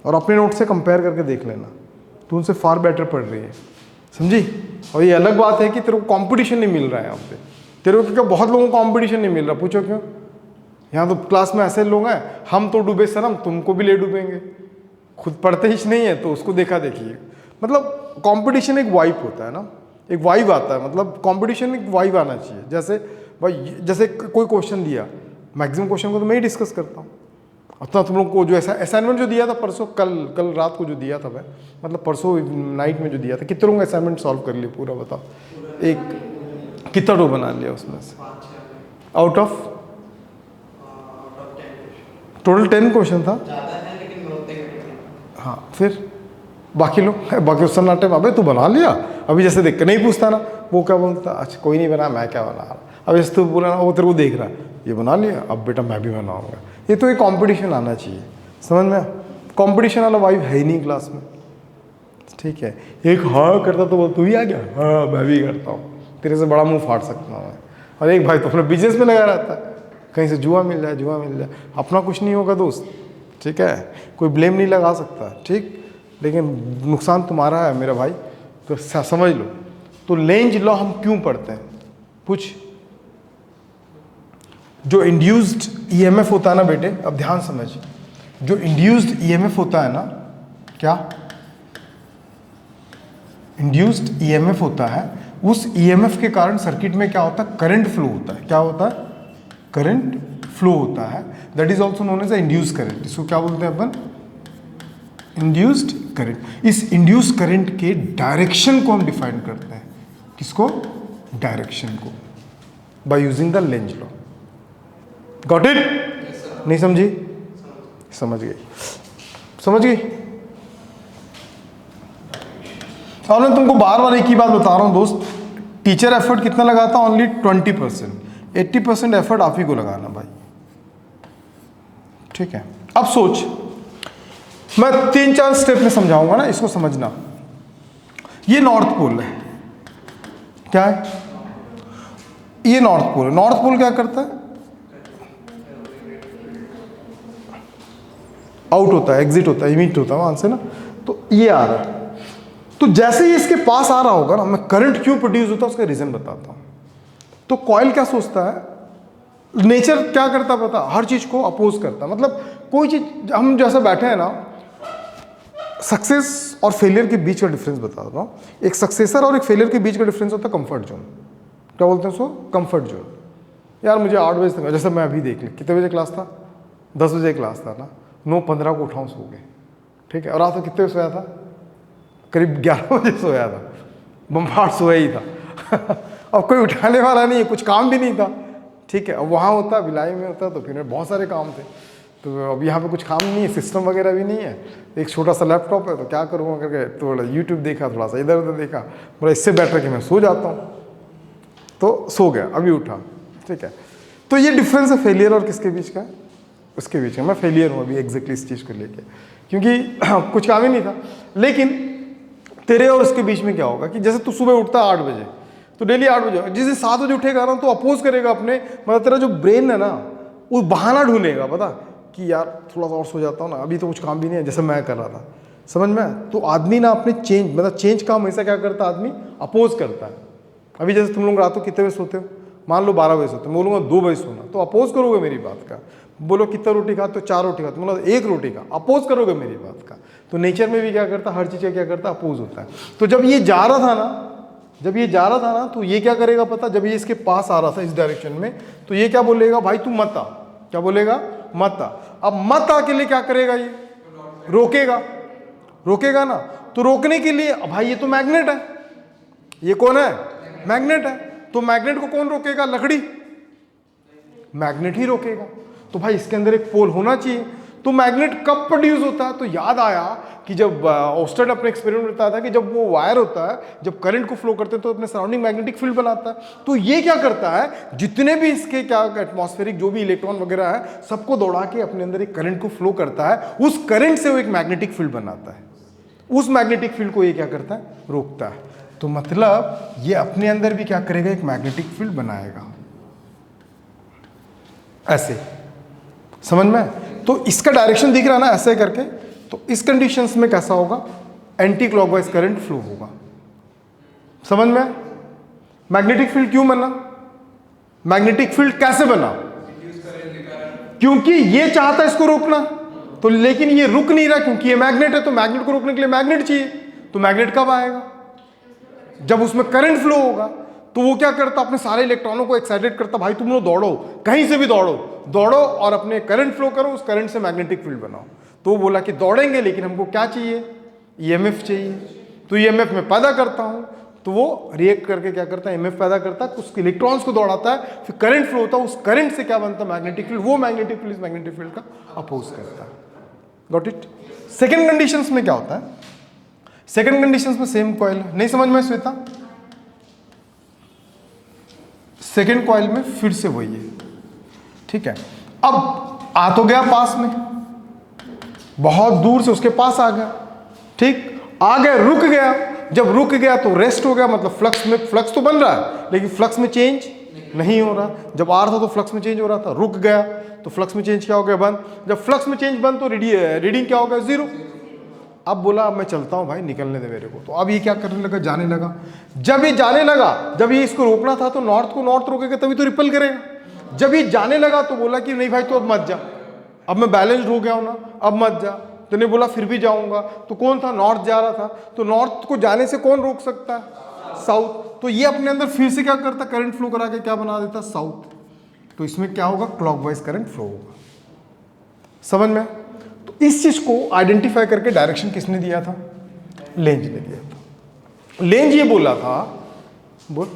Speaker 1: और अपने नोट से कंपेयर करके देख लेना, तो उनसे फार बेटर पढ़ रही है, समझी? और ये अलग बात है कि तेरे को कंपटीशन नहीं मिल रहा है यहाँ पे, तेरे को क्या बहुत लोगों को कंपटीशन नहीं मिल रहा, पूछो क्यों? यहाँ तो क्लास में ऐसे लोग हैं, हम तो डूबे सनम, तुमको भी ले डूबेंगे। खुद पढ़ते ही नहीं है तो उसको देखा देखिए। मतलब कंपटीशन एक वाइब होता है ना, एक वाइब आता है, मतलब कंपटीशन एक वाइब आना चाहिए। जैसे भाई, जैसे कोई क्वेश्चन दिया, मैक्सिमम क्वेश्चन को तो मैं ही डिस्कस करता हूँ। अपना तुम लोग को जो ऐसा असाइनमेंट जो दिया था परसों, कल रात को जो दिया था, मैं मतलब परसों नाइट में जो दिया था, कितने लोगों असाइनमेंट सॉल्व कर लिया पूरा बताओ? एक कितना रो बना लिया उसमें से? आउट ऑफ टोटल 10 क्वेश्चन था। हाँ, फिर बाकी लोग बाकी उस सन्नाटे में, अबे तू बना लिया? अभी जैसे देख के नहीं पूछता ना, वो क्या बोलता, अच्छा कोई नहीं बना, मैं क्या बना रहा। अब जैसे तू बोला ना, वो तेरे को देख रहा है, ये बना लिया, अब बेटा मैं भी बनाऊंगा। ये तो एक कंपटीशन आना चाहिए, समझ में? कंपटीशन वाला वाइब है ही नहीं क्लास में, ठीक है? एक हाँ करता तो वो तू ही आ गया, हाँ मैं भी करता हूँ, तेरे से बड़ा मुंह फाड़ सकता हूँ मैं। और एक भाई तो अपने बिजनेस में लगा रहता है, कहीं से जुआ मिल जाए, अपना कुछ नहीं होगा दोस्त, ठीक है? कोई ब्लेम नहीं लगा सकता, ठीक? लेकिन नुकसान तुम्हारा है मेरा भाई, तो समझ लो। तो लेंज लॉ हम क्यों पढ़ते हैं? पूछ। जो इंड्यूस्ड ईएमएफ होता है ना बेटे, अब ध्यान समझ, जो इंड्यूस्ड ईएमएफ होता है ना, क्या इंड्यूस्ड ईएमएफ होता है, उस ईएमएफ के कारण सर्किट में क्या होता है? करंट फ्लो होता है। क्या होता है? करंट फ्लो होता है। That is also known as induce current. इसको क्या बोलते हैं अपन? Induced current. इस इंड्यूस करंट के डायरेक्शन को हम डिफाइन करते हैं। किसको? डायरेक्शन को, by using the Lenz law. Got it? नहीं समझी? समझ गई, समझ गई। और मैं तुमको बार बार एक ही बात बता रहा हूं दोस्त, टीचर एफर्ट कितना लगाता? ओनली 20%। 80% एफर्ट आप ही को लगाना भाई, ठीक है? अब सोच, मैं 3-4 स्टेप में समझाऊंगा ना, इसको समझना। ये नॉर्थ पोल है, क्या है? ये नॉर्थ पोल है। नॉर्थ पोल क्या करता है? आउट होता है, एग्जिट होता है, इमिट होता है वहां से ना। तो ये आ रहा है, तो जैसे ही इसके पास आ रहा होगा ना, मैं करंट क्यों प्रोड्यूस होता है उसका रीजन बताता हूं। तो कॉइल क्या सोचता है, नेचर क्या करता पता, हर चीज को अपोज करता। मतलब कोई चीज, हम जैसे बैठे हैं ना, सक्सेस और फेलियर के बीच का डिफरेंस बता रहा हूँ। एक सक्सेसर और एक फेलियर के बीच का डिफरेंस होता है कंफर्ट जोन। क्या बोलते हैं उसको? Comfort zone. यार मुझे 8 बजे तक, जैसे मैं अभी देख ली, कितने बजे क्लास था? 10 बजे क्लास था ना, 9:15 को उठाऊँ सो गए, ठीक है। और रात को कितने बजे सोया था? करीब 11 बजे सोया था, बम्बार्ड सोया ही था। अब कोई उठाने वाला नहीं है, कुछ काम भी नहीं था, ठीक है। अब वहाँ होता, भिलाई में होता, तो फिर बहुत सारे काम थे। तो अब यहाँ पे कुछ काम नहीं है, सिस्टम वगैरह भी नहीं है, एक छोटा सा लैपटॉप है, तो क्या करूँगा करके थोड़ा यूट्यूब देखा, थोड़ा सा इधर उधर देखा, बोला इससे बेटर कि मैं सो जाता हूँ, तो सो गया, अभी उठा, ठीक है। तो ये डिफरेंस है फेलियर और किसके बीच का? उसके बीच का। मैं फेलियर हूँ अभी एग्जैक्टली इस चीज़ को लेके, क्योंकि कुछ काम ही नहीं था। लेकिन तेरे और उसके बीच में क्या होगा कि जैसे तू सुबह उठता है 8 बजे, तो डेली 8 बजे, जिस दिन 7 बजे उठेगा ना, तो अपोज करेगा अपने, मतलब तेरा जो ब्रेन है ना, वो बहाना ढूंढेगा, पता कि यार थोड़ा सा और सो जाता हूँ ना, अभी तो कुछ काम भी नहीं है, जैसे मैं कर रहा था, समझ में। तो आदमी ना अपने चेंज, मतलब चेंज का हमेशा क्या करता है आदमी? अपोज करता है। अभी जैसे तुम लोग रात को कितने बजे सोते हो? मान लो 12 बजे सोते हो, मैं बोलूँगा 2 बजे सोना, तो अपोज करोगे मेरी बात का। बोलो कितना रोटी खाते हो? 4 रोटी खाते हो, मतलब 1 रोटी का अपोज करोगे मेरी बात का। तो नेचर में भी क्या करता है, हर चीज़ का क्या करता है? अपोज होता है। तो जब ये जा रहा था ना, तो ये क्या करेगा पता, जब ये इसके पास आ रहा था इस डायरेक्शन में, तो ये क्या बोलेगा, भाई तू मत आ। क्या बोलेगा? मत आ। अब मत आ के लिए क्या करेगा, ये रोकेगा ना। तो रोकने के लिए, भाई ये तो मैग्नेट है, ये कौन है? मैग्नेट है। तो मैग्नेट को कौन रोकेगा? लकड़ी, मैग्नेट ही रोकेगा। तो भाई इसके अंदर एक पोल होना चाहिए। तो मैग्नेट कब प्रोड्यूस होता है? तो याद आया कि जब ओस्टेड अपने एक्सपेरिमेंट में बताया था कि जब वो वायर होता है, जब करंट को फ्लो करते हैं, तो अपने सराउंडिंग मैग्नेटिक फील्ड बनाता है। तो ये क्या करता है, जितने भी इसके क्या एटमॉस्फेरिक जो भी इलेक्ट्रॉन वगैरह है, सबको दौड़ा के अपने अंदर एक करंट को फ्लो करता है। उस करंट से वो एक मैग्नेटिक फील्ड बनाता है। उस मैग्नेटिक फील्ड को ये क्या करता है? रोकता है। तो मतलब ये अपने अंदर भी क्या करेगा? एक मैग्नेटिक फील्ड बनाएगा, ऐसे, समझ में। तो इसका डायरेक्शन दिख रहा है ना, ऐसे करके। तो इस कंडीशंस में कैसा होगा? एंटी क्लॉकवाइज करंट फ्लो होगा, समझ में। मैग्नेटिक फील्ड क्यों बना? मैग्नेटिक फील्ड कैसे बना? क्योंकि ये चाहता है इसको रोकना, तो लेकिन ये रुक नहीं रहा, क्योंकि ये मैग्नेट है। तो मैग्नेट को रोकने के लिए मैग्नेट चाहिए। तो मैग्नेट कब आएगा? जब उसमें करंट फ्लो होगा। तो वो क्या करता? अपने सारे इलेक्ट्रॉनों को एक्साइटेड करता, भाई तुम लोग दौड़ो, कहीं से भी दौड़ो और अपने करंट फ्लो करो, उस करंट से मैग्नेटिक फील्ड बनाओ। तो वो बोला कि दौड़ेंगे, लेकिन हमको क्या चाहिए? ईएमएफ चाहिए। तो ईएमएफ में पैदा करता हूं। तो वो रिएक्ट करके क्या करता है? ईएमएफ पैदा करता है, उस इलेक्ट्रॉन्स को दौड़ाता है, फिर करंट फ्लो होता है, उस करंट से क्या बनता है? Magnetic field. वो मैग्नेटिक फील्ड इस मैग्नेटिक फील्ड का अपोज करता है। Got it? सेकेंड कंडीशंस में क्या होता है? सेकेंड कंडीशंस में सेम कॉइल, नहीं समझ में श्वेता? सेकेंड कॉइल में फिर से वही है, ठीक है। अब आ तो गया पास में, बहुत दूर से उसके पास आ गया, ठीक, आ गया, रुक गया। जब रुक गया तो रेस्ट हो गया, मतलब फ्लक्स में, फ्लक्स तो बन रहा है लेकिन फ्लक्स में चेंज नहीं हो रहा। जब आ रहा था तो फ्लक्स में चेंज हो रहा था, रुक गया तो फ्लक्स में चेंज क्या हो गया? बंद। जब फ्लक्स में चेंज बंद तो रीडिंग क्या हो गया? 0। अब बोला अब मैं चलता हूं भाई, निकलने दे मेरे को। तो अब ये क्या करने लगा? जाने लगा। जब ये जाने लगा, जब ये इसको रोकना था तो नॉर्थ को नॉर्थ रोकेगा तभी तो रिपल करेगा। जब ये जाने लगा तो बोला कि नहीं भाई तो अब मत जा, अब मैं बैलेंस्ड हो गया हूं ना, अब मत जा। तो नहीं बोला फिर भी जाऊंगा। तो कौन था? नॉर्थ जा रहा था। तो नॉर्थ को जाने से कौन रोक सकता है? साउथ। तो ये अपने अंदर फिर से क्या करता? करंट फ्लो करा के क्या बना देता? साउथ। तो इसमें क्या होगा? क्लॉकवाइज करंट फ्लो होगा, समझ में। तो इस चीज को आइडेंटिफाई करके डायरेक्शन किसने दिया था? लेंज ने दिया था। लेंज ये बोला था, बोल,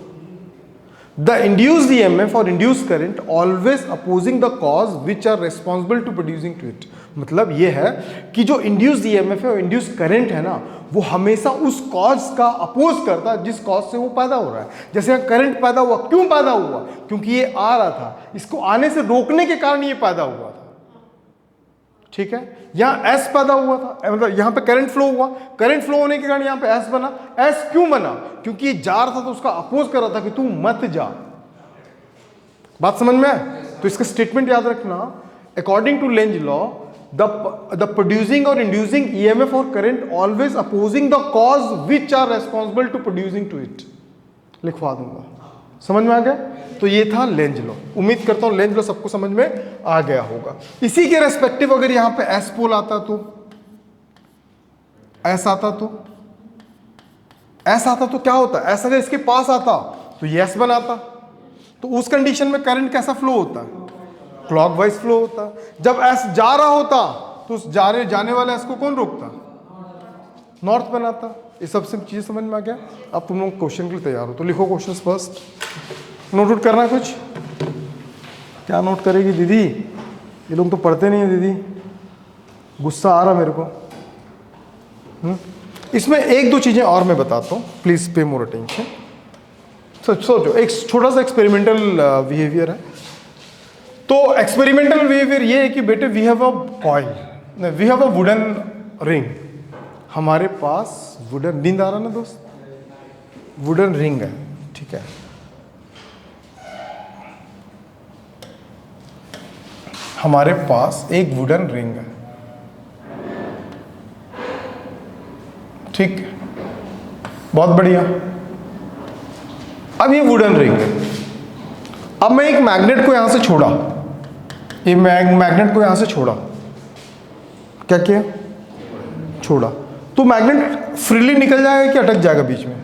Speaker 1: द इंड्यूस्ड ईएमएफ और induced current always opposing the cause which are responsible to producing to it. मतलब ये है कि जो इंड्यूस्ड ईएमएफ है और इंड्यूस्ड करंट है ना, वो हमेशा उस कॉज का अपोज करता है जिस कॉज से वो पैदा हो रहा है। जैसे यहाँ करंट पैदा हुआ, क्यों पैदा हुआ? क्योंकि ये आ रहा था, इसको आने से रोकने के कारण ये पैदा हुआ था, ठीक है। यहां एस पैदा हुआ था, मतलब यहां पे करंट फ्लो हुआ, करंट फ्लो होने के कारण यहां पे एस बना। एस क्यों बना? क्योंकि ये जा रहा था तो उसका अपोज कर रहा था कि तू मत जा। बात समझ में आए? तो इसका स्टेटमेंट याद रखना, according to Lenz law the producing और इंड्यूसिंग ईएमएफ और current always opposing the cause which are responsible to producing to it. लिखवा दूंगा, समझ में आ गया? तो ये था लेंज लॉ। उम्मीद करता हूं लेंज लॉ सबको समझ में आ गया होगा। इसी के रेस्पेक्टिव अगर यहां पे एस पोल आता तो, एस आता तो, एस आता तो क्या होता? एस अगर इसके पास आता तो ये एस बनाता, तो उस कंडीशन में करंट कैसा फ्लो होता? क्लॉकवाइज फ्लो होता। जब एस जा रहा होता तो उस जाने वाले एस को कौन रोकता? नॉर्थ बनाता। ये सब चीजें समझ में आ गया। अब तुम लोग क्वेश्चन के लिए तैयार हो तो लिखो क्वेश्चन फर्स्ट। नोट आउट करना कुछ? क्या नोट करेगी दीदी? ये लोग तो पढ़ते नहीं है दीदी, गुस्सा आ रहा मेरे को। इसमें एक दो चीजें और मैं बताता हूँ, प्लीज पे मोर अटेंशन। सोचो, एक छोटा सा एक्सपेरिमेंटल बिहेवियर है। तो एक्सपेरिमेंटल बिहेवियर ये है कि बेटे we have a coil, we have a wooden ring. हमारे पास वुडन, नींद आ रहा ना दोस्त? वुडन रिंग है, ठीक है। हमारे पास एक वुडन रिंग है, ठीक है, बहुत बढ़िया। अब ये वुडन रिंग है। अब मैं एक मैग्नेट को यहां से छोड़ा, ये मैग्नेट को यहां से छोड़ा, क्या किया? छोड़ा। तो मैग्नेट फ्रीली निकल जाएगा कि अटक जाएगा बीच में?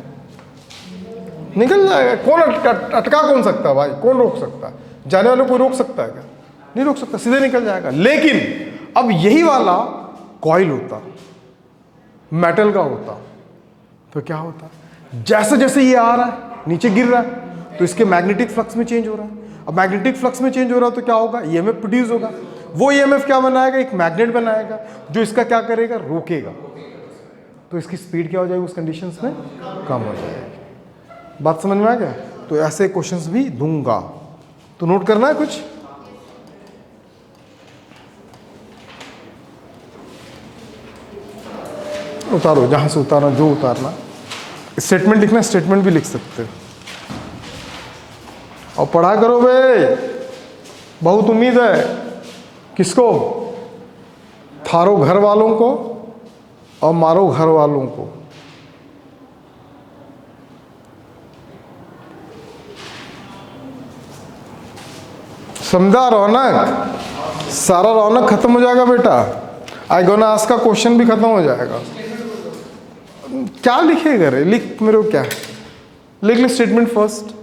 Speaker 1: निकल जाएगा। कौन अटका कौन सकता है भाई? कौन रोक सकता है? जाने वाले को रोक सकता है क्या? नहीं रोक सकता, सीधे निकल जाएगा। लेकिन अब यही वाला कॉइल होता, मेटल का होता, तो क्या होता? जैसे जैसे ये आ रहा है नीचे गिर रहा है तो इसके मैग्नेटिक फ्लक्स में चेंज हो रहा है। अब मैग्नेटिक फ्लक्स में चेंज हो रहा है तो क्या होगा? ईएमएफ प्रोड्यूस होगा। वो ईएमएफ क्या बनाएगा? एक मैग्नेट बनाएगा जो इसका क्या करेगा? रोकेगा। तो इसकी स्पीड क्या हो जाएगी? उस कंडीशंस में कम हो जाएगी। बात समझ में आ गया? तो ऐसे क्वेश्चंस भी दूंगा, तो नोट करना है कुछ। उतारो जहां से उतारना, जो उतारना। स्टेटमेंट लिखना, स्टेटमेंट भी लिख सकते हो। और पढ़ा करो बे, बहुत उम्मीद है। किसको? थारो घर वालों को और मारो घर वालों को। समझा? रौनक, सारा रौनक खत्म हो जाएगा बेटा। आई गोना आस्क का क्वेश्चन भी खत्म हो जाएगा। क्या लिखेगा रे? लिख मेरे को क्या है? लिख ले स्टेटमेंट फर्स्ट।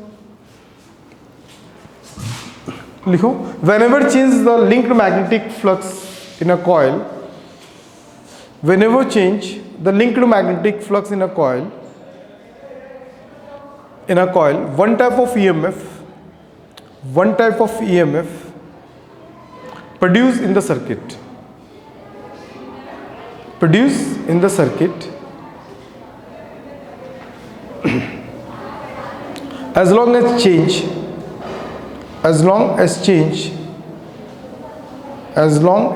Speaker 1: लिखो, whenever change the linked magnetic flux in a coil, whenever change the linked magnetic flux in a coil, one type of EMF produced in the circuit, as long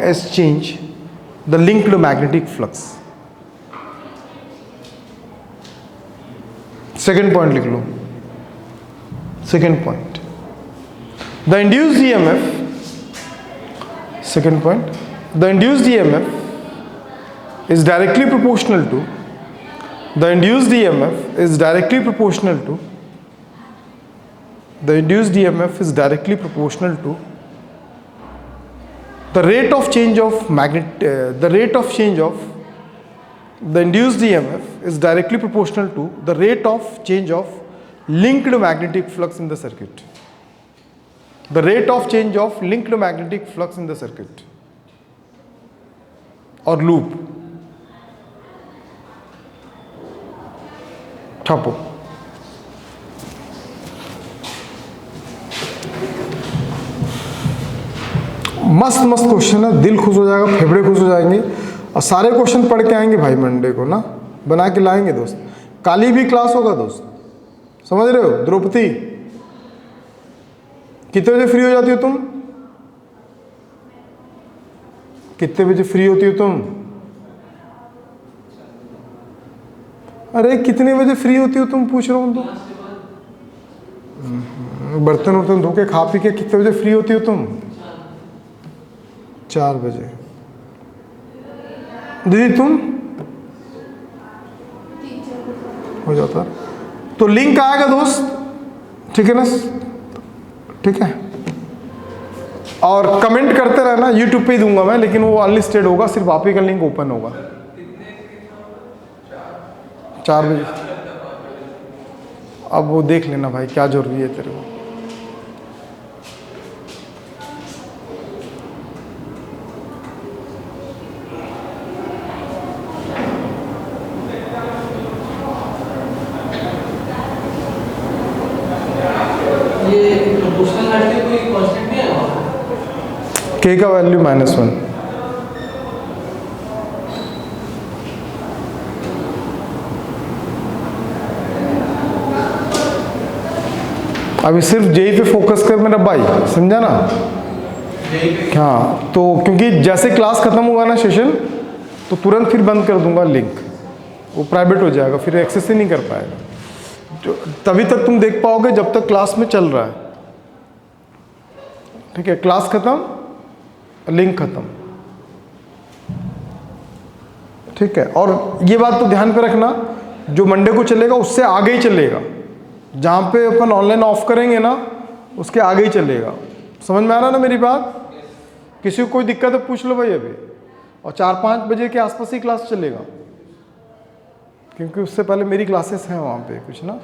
Speaker 1: as change the linked magnetic flux. Second point लिख लो। Second point, the induced EMF. Second point, the induced EMF is directly proportional to the rate of change of the rate of change of the induced EMF is directly proportional to the rate of change of linked magnetic flux in the circuit. The rate of change of linked magnetic flux in the circuit or loop. छापो। मस्त मस्त question है, दिल खुश हो जाएगा, फेफड़े खुश हो जाएंगे। और सारे क्वेश्चन पढ़ के आएंगे भाई मंडे को ना, बना के लाएंगे दोस्त। काली भी क्लास होगा दोस्त, समझ रहे हो? द्रौपदी कितने बजे फ्री हो जाती हो तुम? कितने बजे फ्री होती हो तुम? अरे कितने बजे फ्री होती हो तुम, पूछ रहा हूं तुम। बर्तन वर्तन धो के खा पी के कितने बजे फ्री होती हो तुम? 4 बजे। दीदी तुम? हो जाता। तो लिंक आएगा दोस्त, ठीक है ना? ठीक है। और कमेंट करते रहना, यूट्यूब पे ही दूंगा मैं, लेकिन वो अनलिस्टेड होगा, सिर्फ आप ही का लिंक ओपन होगा। 4 बजे। अब वो देख लेना भाई क्या जरूरी है तेरे को।
Speaker 2: ये प्रोपोर्शनल मैथ के कोई कांस्टेंट नहीं है वहाँ?
Speaker 1: के का वैल्यू -1। अभी सिर्फ जेई पे फोकस कर मेरा भाई, समझा ना? हाँ, तो क्योंकि जैसे क्लास खत्म होगा ना सेशन, तो तुरंत फिर बंद कर दूंगा लिंक, वो प्राइवेट हो जाएगा, फिर एक्सेस ही नहीं कर पाएगा। तभी तक तुम देख पाओगे जब तक क्लास में चल रहा है। ठीक है, क्लास खत्म, लिंक खत्म। ठीक है, और ये बात तो ध्यान पे रखना, जो मंडे को चलेगा उससे आगे ही चलेगा। जहाँ पे अपन ऑनलाइन ऑफ करेंगे ना, उसके आगे ही चलेगा। समझ में आ रहा ना मेरी बात? किसी को कोई दिक्कत है पूछ लो भाई अभी। और 4-5 बजे के आसपास ही क्लास चलेगा, क्योंकि उससे पहले मेरी क्लासेस हैं वहाँ पे कुछ ना।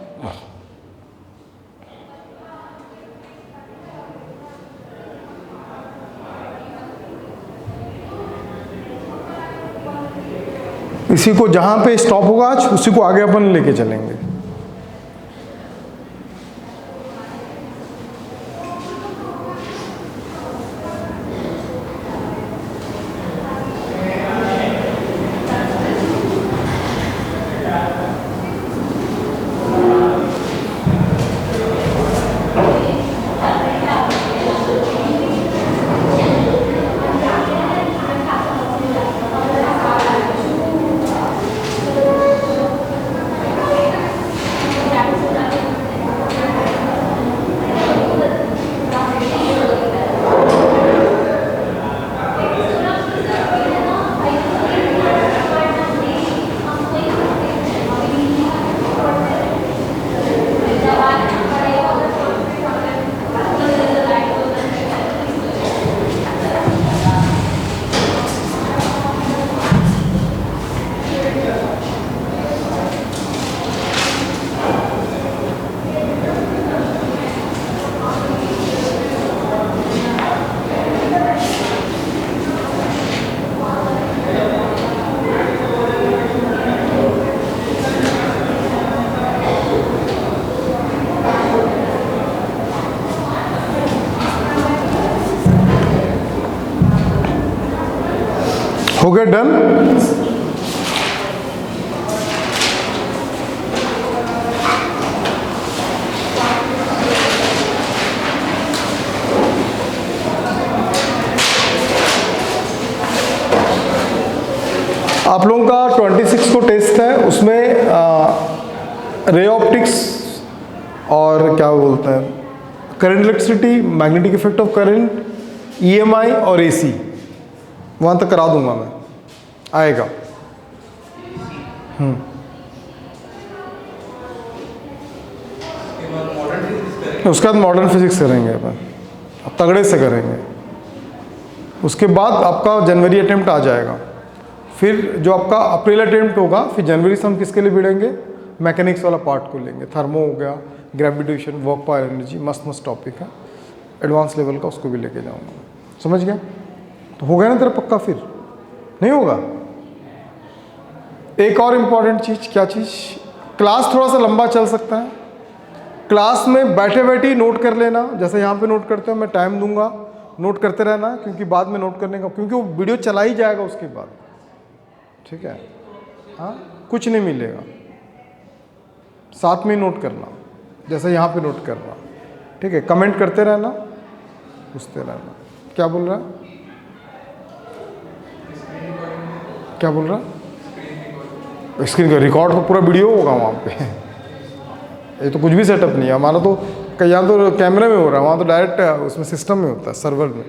Speaker 1: इसी को जहाँ पे स्टॉप होगा आज, उसी को आगे अपन लेके चलेंगे। हो गया डन? आप लोगों का 26 को टेस्ट है, उसमें रे ऑप्टिक्स और क्या बोलते हैं, current electricity, magnetic effect of current, EMI और एसी, वहाँ तक करा दूंगा मैं, आएगा। उसके बाद मॉडर्न फिजिक्स करेंगे अपन, अब तगड़े से करेंगे। उसके बाद आपका जनवरी अटेम्प्ट आ जाएगा। फिर जो आपका अप्रैल अटेम्प्ट होगा, फिर जनवरी से हम किसके लिए भिड़ेंगे? मैकेनिक्स वाला पार्ट को लेंगे। थर्मो हो गया, ग्रेविटेशन, वर्क पावर एनर्जी, मस्त मस्त टॉपिक है, एडवांस लेवल का, उसको भी लेके जाऊंगा। समझ गया? तो हो गया ना तेरा पक्का? फिर नहीं होगा? एक और इम्पॉर्टेंट चीज़, क्या चीज़? क्लास थोड़ा सा लंबा चल सकता है, क्लास में बैठे बैठे ही नोट कर लेना, जैसे यहाँ पे नोट करते हो, मैं टाइम दूंगा, नोट करते रहना, क्योंकि बाद में नोट करने का, क्योंकि वो वीडियो चला ही जाएगा उसके बाद। ठीक है? हाँ, कुछ नहीं मिलेगा, साथ में नोट करना, जैसे यहाँ पे नोट करना। ठीक है? कमेंट करते रहना, पूछते रहना। क्या बोल रहा है? क्या बोल रहा है? स्क्रीन का रिकॉर्ड तो पूरा वीडियो होगा वहाँ पे। ये तो कुछ भी सेटअप नहीं है हमारा, तो यहाँ तो कैमरे में हो रहा है, वहाँ तो डायरेक्ट उसमें सिस्टम में होता है, सर्वर में।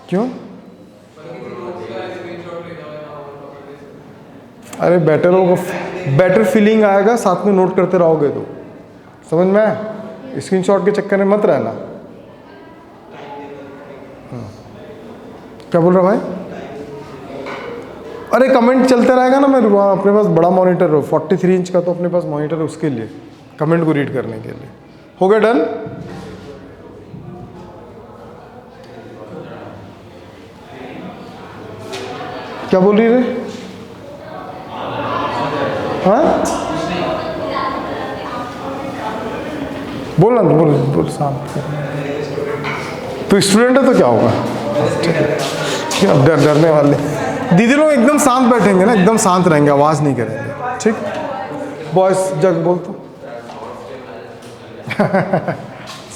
Speaker 1: क्यों? अरे बेटर होगा, बेटर फीलिंग आएगा, साथ में नोट करते रहोगे तो। समझ में आया? स्क्रीनशॉट के चक्कर में मत रहना। क्या बोल रहा भाई? अरे कमेंट चलते रहेगा ना, मैं अपने पास बड़ा मॉनिटर हो 43 इंच का, तो अपने पास मॉनिटर है उसके लिए, कमेंट को रीड करने के लिए। हो गया डन? क्या बोल रही रे? हाँ बोल ना, बोल शांत। तो स्टूडेंट है तो क्या होगा, क्या डरने वाले। दीदी लोग एकदम शांत बैठेंगे ना, एकदम शांत रहेंगे, आवाज़ नहीं करेंगे, ठीक। बॉयस जग बोल तो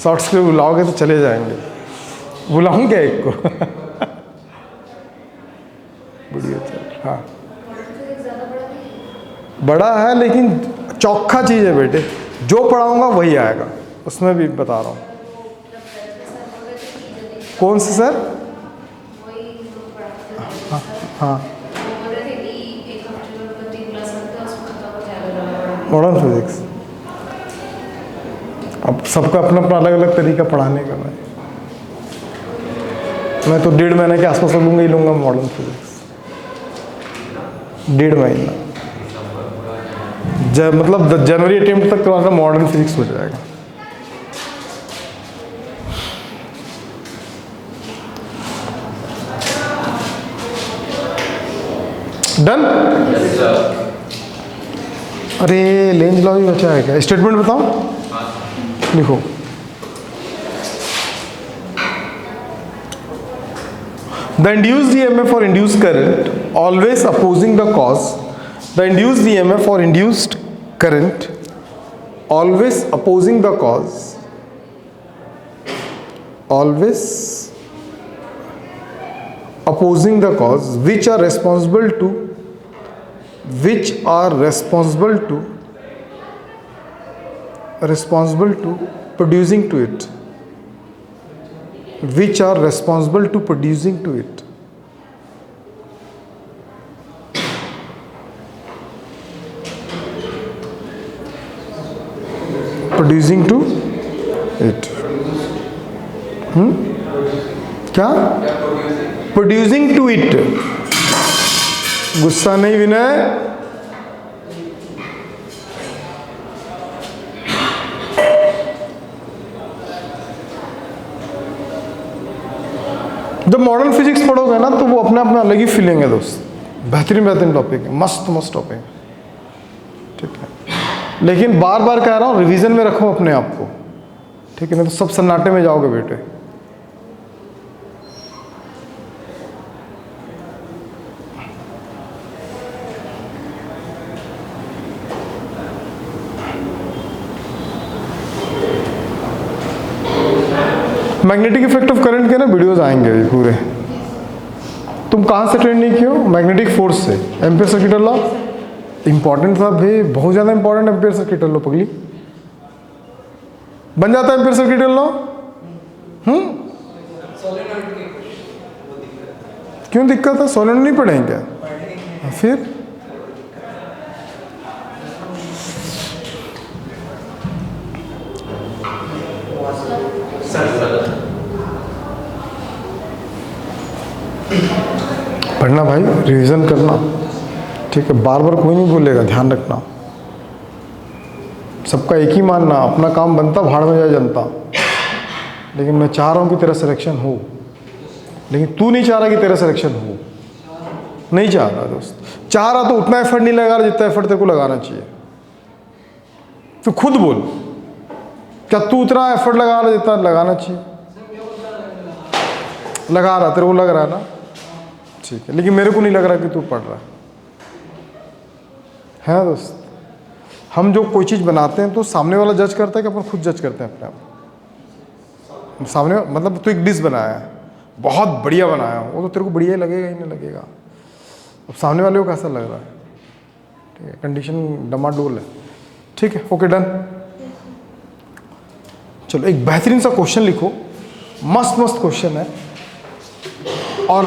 Speaker 1: शॉर्ट्स के बुलाओगे तो चले जाएंगे, बुलाऊं क्या एक को? बढ़िया चल। हाँ बड़ा है लेकिन चौखा चीज़ है बेटे, जो पढ़ाऊंगा वही आएगा, उसमें भी बता रहा हूँ। कौन से सर? हाँ मॉडर्न फिजिक्स, अब सबका अपना अपना अलग अलग तरीका पढ़ाने का। मैं तो 1.5 महीने के आसपास लूँगा ही लूँगा मॉडर्न फिजिक्स, 1.5 महीना, मतलब जनवरी अटेम्प्ट तक तुम्हारा मॉडर्न फिजिक्स हो जाएगा। डन? अरे लेंज लॉ भी बचा है क्या? स्टेटमेंट बताओ, लिखो। The induced EMF or induced current always opposing the cause. The induced EMF or induced current always opposing the cause. Always opposing the cause, which are responsible to producing to it, which are responsible to producing to it. Producing to it. क्या? Producing to it. गुस्सा नहीं विनय। जब modern physics पढ़ोगे ना तो वो अपने आप में अलग ही फीलिंग है दोस्त, बेहतरीन टॉपिक है, मस्त टॉपिक है, ठीक है। लेकिन बार बार कह रहा हूँ रिवीजन में रखो अपने आप को, ठीक है, नहीं तो सब सन्नाटे में जाओगे बेटे। मैग्नेटिक इफेक्ट ऑफ करंट के ना वीडियोस आएंगे अभी पूरे। तुम कहाँ से ट्रेन नहीं किए हो? मैग्नेटिक फोर्स से। एम्पियर सर्किट लॉ इंपॉर्टेंट था भाई, बहुत ज़्यादा इंपॉर्टेंट। एम्पियर सर्किट लॉ पगली बन जाता है एम्पियर सर्किट लॉ। क्यों दिक्कत है? सोलेनोइड नहीं पढ़ेंगे क्या? फिर पढ़ना भाई, रिवीजन करना, ठीक है। बार बार कोई नहीं बोलेगा, ध्यान रखना। सबका एक ही मानना, अपना काम बनता भाड़ में जाए जनता। लेकिन मैं चाह रहा हूँ कि तेरा सिलेक्शन हो, लेकिन तू नहीं चाह रहा कि तेरा सिलेक्शन हो। नहीं चाह रहा दोस्त। चाह रहा तो उतना एफर्ट नहीं लगा रहा जितना एफर्ट तेरे को लगाना चाहिए। तो खुद बोल, क्या तू उतना एफर्ट लगा रहा जितना लगाना चाहिए? लगा रहा, तेरे को लग रहा है ना, ठीक है। लेकिन मेरे को नहीं लग रहा कि तू पढ़ रहा है दोस्त। हम जो कोई चीज़ बनाते हैं तो सामने वाला जज करता है कि अपन खुद जज करते हैं अपने आप। सामने मतलब तू एक डिश बनाया है, बहुत बढ़िया बनाया हो, वो तो तेरे को बढ़िया ही लगेगा ही नहीं लगेगा। अब सामने वाले को कैसा लग रहा है, ठीक है। कंडीशन डमाडोल है, ठीक है। Okay done. चलो एक बेहतरीन सा क्वेश्चन लिखो, मस्त क्वेश्चन है। और